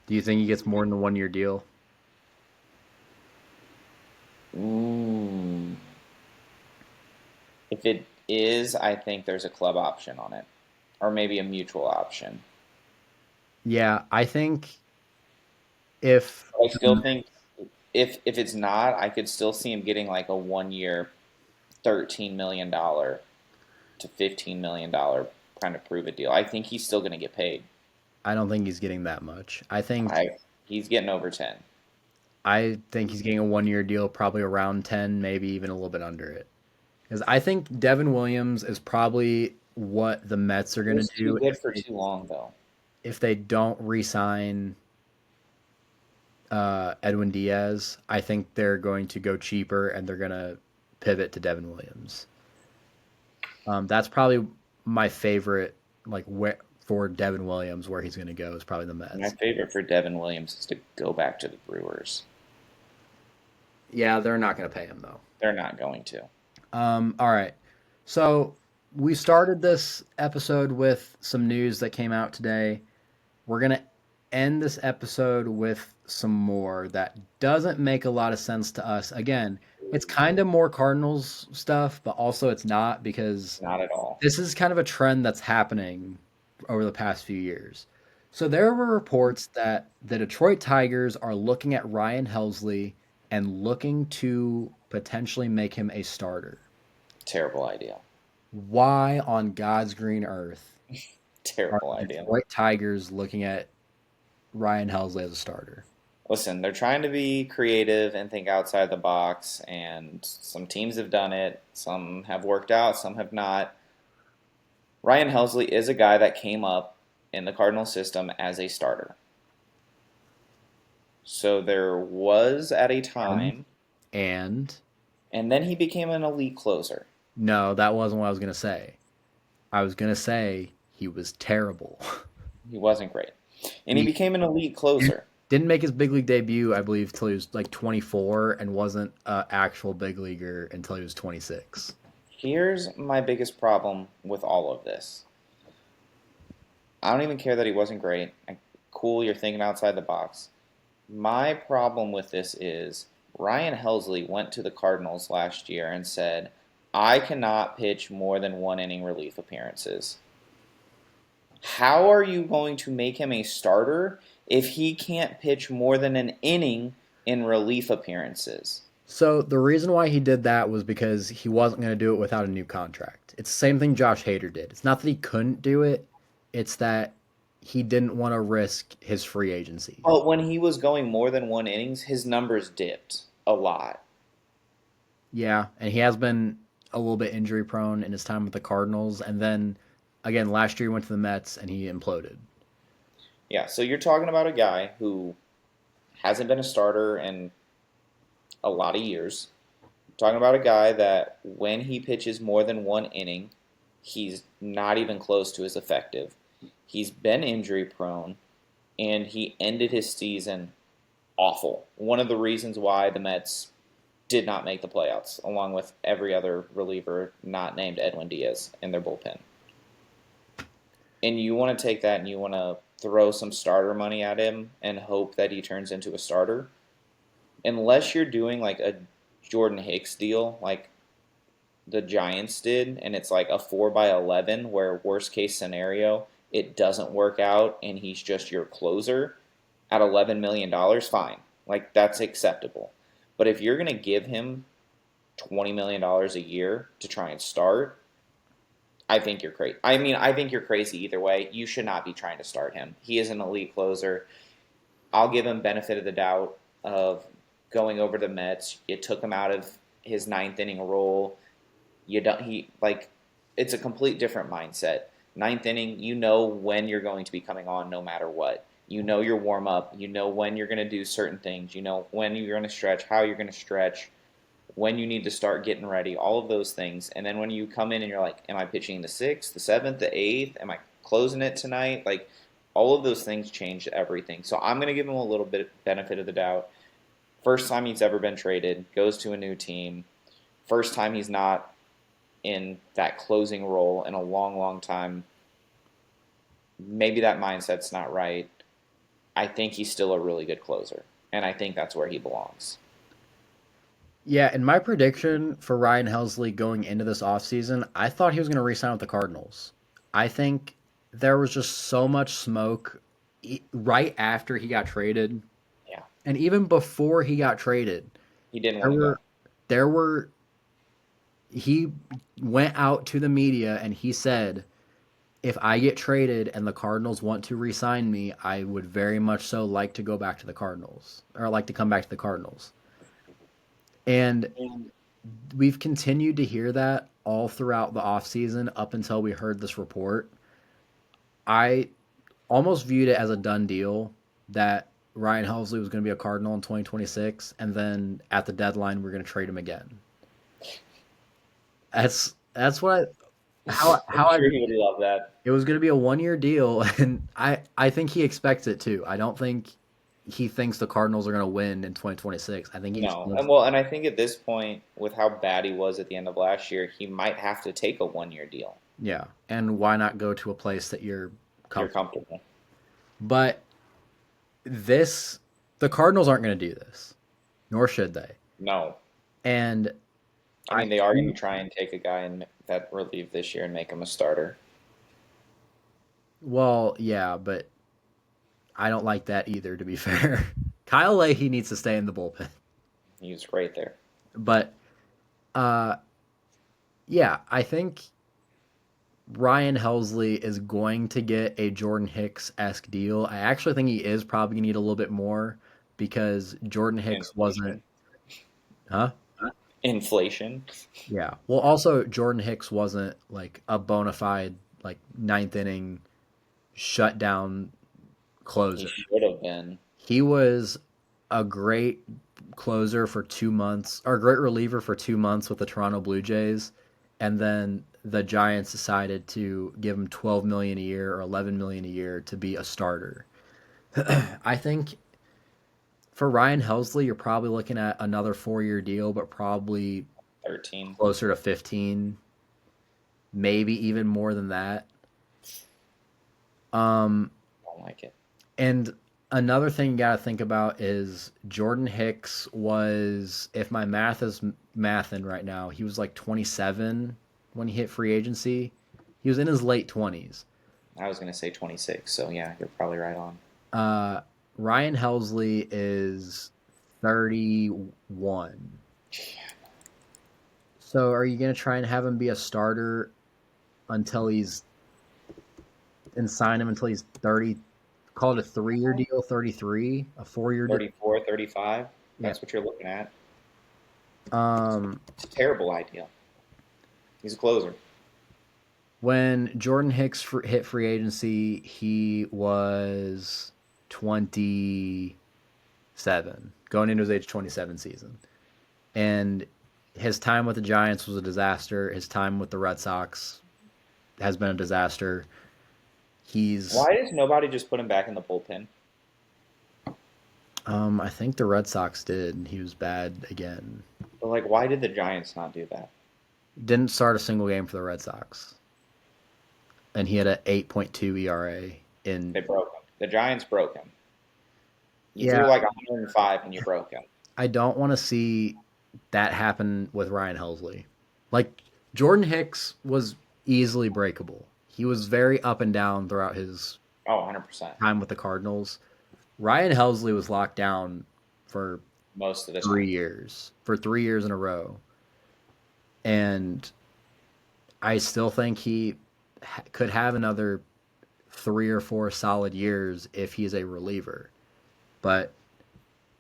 Do you think he gets more than the 1 year deal? Mm. If it is, I think there's a club option on it, or maybe a mutual option. Yeah, I think if I still think if it's not, I could still see him getting like a 1 year, $13 million to $15 million kind of prove it deal. I think he's still going to get paid. I don't think he's getting that much. I He's getting over 10. I think he's getting a 1 year deal, probably around 10, maybe even a little bit under it. Because I think Devin Williams is probably what the Mets are He going to was too do good for too long though. if they don't re-sign Edwin Diaz. I think they're going to go cheaper and they're going to pivot to Devin Williams. That's probably my favorite, like where for Devin Williams, where he's going to go is probably the My Mets. favorite for Devin Williams is to go back to the Brewers. Yeah, they're not going to pay him though. They're not going to. All right. So we started this episode with some news that came out today. we're going to end this episode with some more that doesn't make a lot of sense to us. Again, it's kind of more Cardinals stuff, but also it's not because Not at all. this is kind of a trend that's happening over the past few years. So there were reports that the Detroit Tigers are looking at Ryan Helsley and looking to potentially make him a starter. Terrible idea. Why on God's green earth are Terrible the idea. Detroit Tigers looking at Ryan Helsley as a starter? Listen, they're trying to be creative and think outside the box, and some teams have done it. Some have worked out, some have not. Ryan Helsley is a guy that came up in the Cardinal system as a starter. So there was at a And time, and and then he became an elite closer. no, that wasn't what I was gonna say. I was gonna say he was terrible. He wasn't great. And he He became an elite closer. didn't make his big league debut, I believe, till he was like 24, and wasn't an actual big leaguer until he was 26. Here's my biggest problem with all of this. I don't even care that he wasn't great. Cool, you're thinking outside the box. My problem with this is Ryan Helsley went to the Cardinals last year and said, I cannot pitch more than one inning relief appearances. How are you going to make him a starter if he can't pitch more than an inning in relief appearances? So the reason why he did that was because he wasn't going to do it without a new contract. It's the same thing Josh Hader did. It's not that he couldn't do it, it's that he didn't want to risk his free agency. But when he was going more than one innings, his numbers dipped a lot. Yeah, and he has been a little bit injury prone in his time with the Cardinals, and then again last year he went to the Mets and he imploded. Yeah, so you're talking about a guy who hasn't been a starter in a lot of years. Talking about a guy that when he pitches more than one inning, he's not even close to as effective. He's been injury prone, and he ended his season awful. One of the reasons why the Mets did not make the playoffs, along with every other reliever not named Edwin Diaz in their bullpen. And you want to take that and you want to throw some starter money at him and hope that he turns into a starter. Unless you're doing like a Jordan Hicks deal, like the Giants did, and it's like a 4 by 11 where worst case scenario it doesn't work out and he's just your closer at $11 million, fine, like that's acceptable. But if you're gonna give him $20 million a year to try and start, I think you're crazy. I mean, I think you're crazy either way. You should not be trying to start him. He is an elite closer. I'll give him benefit of the doubt of going over to the Mets. You took him out of his ninth inning role. You don't. He like it's a complete different mindset. Ninth inning, you know when you're going to be coming on, no matter what. You know your warm up. You know when you're going to do certain things. You know when you're going to stretch, how you're going to stretch, when you need to start getting ready, all of those things. And then when you come in and you're like, am I pitching the sixth, the seventh, the eighth? Am I closing it tonight? Like all of those things change everything. So I'm going to give him a little bit of benefit of the doubt. First time he's ever been traded, goes to a new team. First time he's not in that closing role in a long, long time. Maybe that mindset's not right. I think he's still a really good closer, and I think that's where he belongs. Yeah, and my prediction for Ryan Helsley going into this offseason, I thought he was going to re-sign with the Cardinals. I think there was just so much smoke right after he got traded, Yeah, and even before he got traded, he didn't there want to go. were there were he went out to the media and he said, if I get traded and the Cardinals want to re-sign me, I would very much so like to go back to the Cardinals, or like to come back to the Cardinals. And we've continued to hear that all throughout the offseason up until we heard this report. I almost viewed it as a done deal that Ryan Helsley was going to be a Cardinal in 2026, and then at the deadline we're going to trade him again. That's what I'm how I sure he would love that. it was going to be a 1 year deal, and I think he expects it too. I don't think he thinks the Cardinals are going to win in 2026. I think he just No, wants, and well, and I think at this point, with how bad he was at the end of last year, he might have to take a 1 year deal. yeah. And why not go to a place that you're You're comfortable? comfortable. But this, the Cardinals aren't going to do this, nor should they. No. And I I mean, they are going to think, try and take a guy and that relieve this year and make him a starter. well, yeah, but I don't like that either, to be fair. Kyle Leahy needs to stay in the bullpen. He's right there. But uh, yeah, I think Ryan Helsley is going to get a Jordan Hicks esque deal. I actually think he is probably going to need a little bit more because Jordan Hicks wasn't, Inflation. huh? Inflation. Yeah. Well, also Jordan Hicks wasn't like a bona fide like ninth inning shutdown He closer. should have been. He was a great closer for 2 months, or a great reliever for 2 months with the Toronto Blue Jays, and then the Giants decided to give him 12 million a year or 11 million a year to be a starter. I think for Ryan Helsley, you're probably looking at another 4 year deal, but probably 13. closer to 15, maybe even more than that. Um, Don't like it. and another thing you got to think about is Jordan Hicks was, if my math is mathing right now, he was like 27 when he hit free agency. He was in his late 20s. I was going to say 26, so yeah, you're probably right on. Uh, Ryan Helsley is 31. So are you going to try and have him be a starter until he's and sign him until he's 30? Call it a 3 year deal, 33, a 4 year deal. 34, 35. Yeah. That's what you're looking at. Um, It's a terrible idea. He's a closer. when Jordan Hicks hit free agency, he was 27, going into his age 27 season. And his time with the Giants was a disaster. His time with the Red Sox has been a disaster. He's, Why does nobody just put him back in the bullpen? I think the Red Sox did, and he was bad again. But like, why did the Giants not do that? Didn't start a single game for the Red Sox, and he had an 8.2 ERA in. They broke him. The Giants broke him. You Yeah, threw like 105 and you broke him. I don't want to see that happen with Ryan Helsley. Like Jordan Hicks was easily breakable. He was very up and down throughout his Oh, 100%. time with the Cardinals. Ryan Helsley was locked down for Most of the time. 3 years, for 3 years in a row. And I still think he could have another 3 or 4 solid years if he's a reliever. But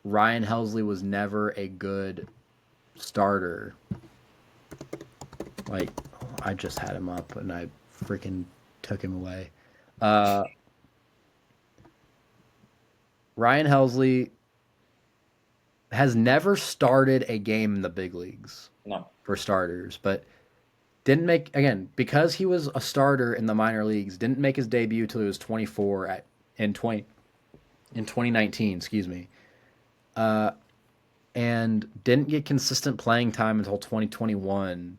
Ryan Helsley was never a good starter. Like, I just had him up and I freaking took him away. Uh, Ryan Helsley has never started a game in the big leagues No. for starters, but didn't make, again, because he was a starter in the minor leagues, didn't make his debut till he was 24 in 2019, excuse me. Uh, and didn't get consistent playing time until 2021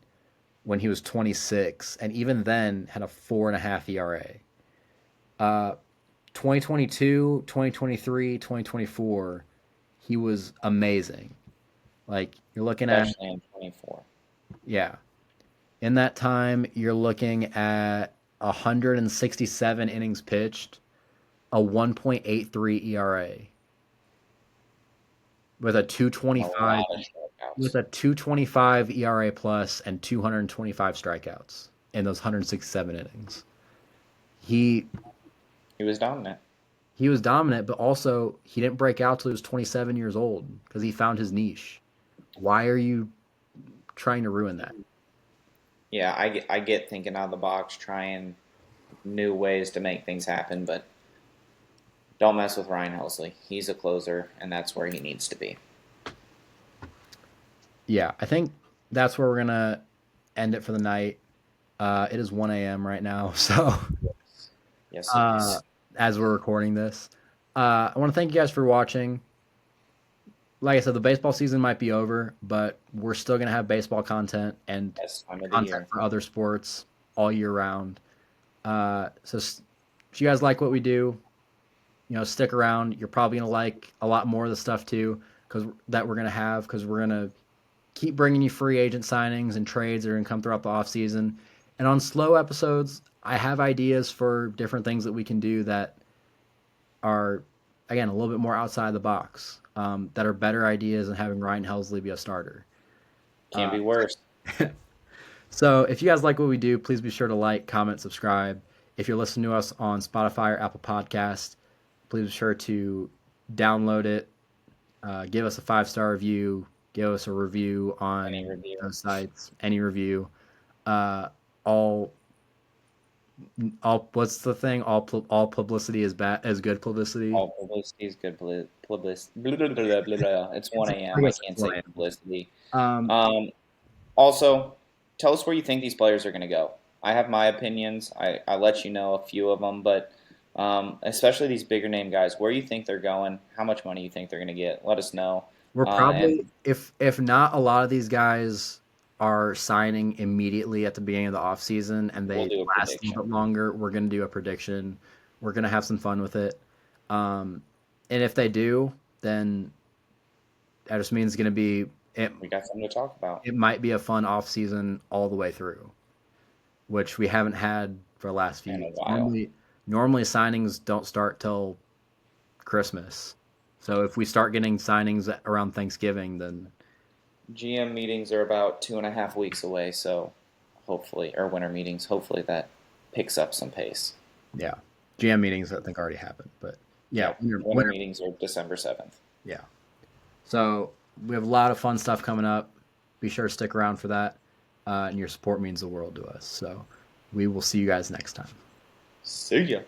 when he was 26, and even then had a 4.5 ERA. 2022, 2023, 2024, he was amazing. Like you're looking at, Especially in 24. yeah, in that time you're looking at 167 innings pitched, a 1.83 ERA with a A 225 lot of strikeouts. with a 225 ERA plus and 225 strikeouts in those 167 innings. He He was dominant. he was dominant, but also he didn't break out till he was 27 years old because he found his niche. Why are you trying to ruin that? Yeah, I get thinking out of the box, trying new ways to make things happen, but don't mess with Ryan Helsley. He's a closer, and that's where he needs to be. Yeah, I think that's where we're gonna end it for the night. It is 1 a.m. right now, so Yes, it uh, is. as we're recording this, I want to thank you guys for watching. Like I said, the baseball season might be over, but we're still gonna have baseball content and Best time of the content year. for other sports all year round. So if you guys like what we do, stick around. You're probably gonna like a lot more of the stuff too, because that we're gonna have, because we're gonna keep bringing you free agent signings and trades that are gonna come throughout the off season. And on slow episodes, I have ideas for different things that we can do that are, again, a little bit more outside the box. That are better ideas than having Ryan Helsley be a starter. Can't be worse. So if you guys like what we do, please be sure to like, comment, subscribe. If you're listening to us on Spotify or Apple Podcast, please be sure to download it, give us a 5-star review, give us a review Any on review. those sites, any review. Uh, all all what's the thing? All publicity is bad as good publicity. All publicity is good publicity. Blah, blah, blah, blah, blah. It's It's, 1 I a.m. I guess it's can't say lame. publicity. Um, Um, Also, tell us where you think these players are going to go. I have my opinions. I let you know a few of them, but especially these bigger name guys, where you think they're going, how much money you think they're going to get. Let us know. we're And probably, if not, a lot of these guys are signing immediately at the beginning of the offseason and we'll they do a last a little prediction. bit longer. We're going to do a prediction. We're going to have some fun with it. Um, and if they do, then that just means it's going to be it. We got something to talk about. It might be a fun off season all the way through, which we haven't had for the last few In a years. while. Normally signings don't start till Christmas. So if we start getting signings around Thanksgiving, then GM meetings are about 2.5 weeks away, so hopefully, or winter meetings, hopefully that picks up some pace. yeah, GM meetings I think already happened, but yeah, Yep, winter winter, meetings are December 7th. yeah. So we have a lot of fun stuff coming up. Be sure to stick around for that, and your support means the world to us. So we will see you guys next time. See ya.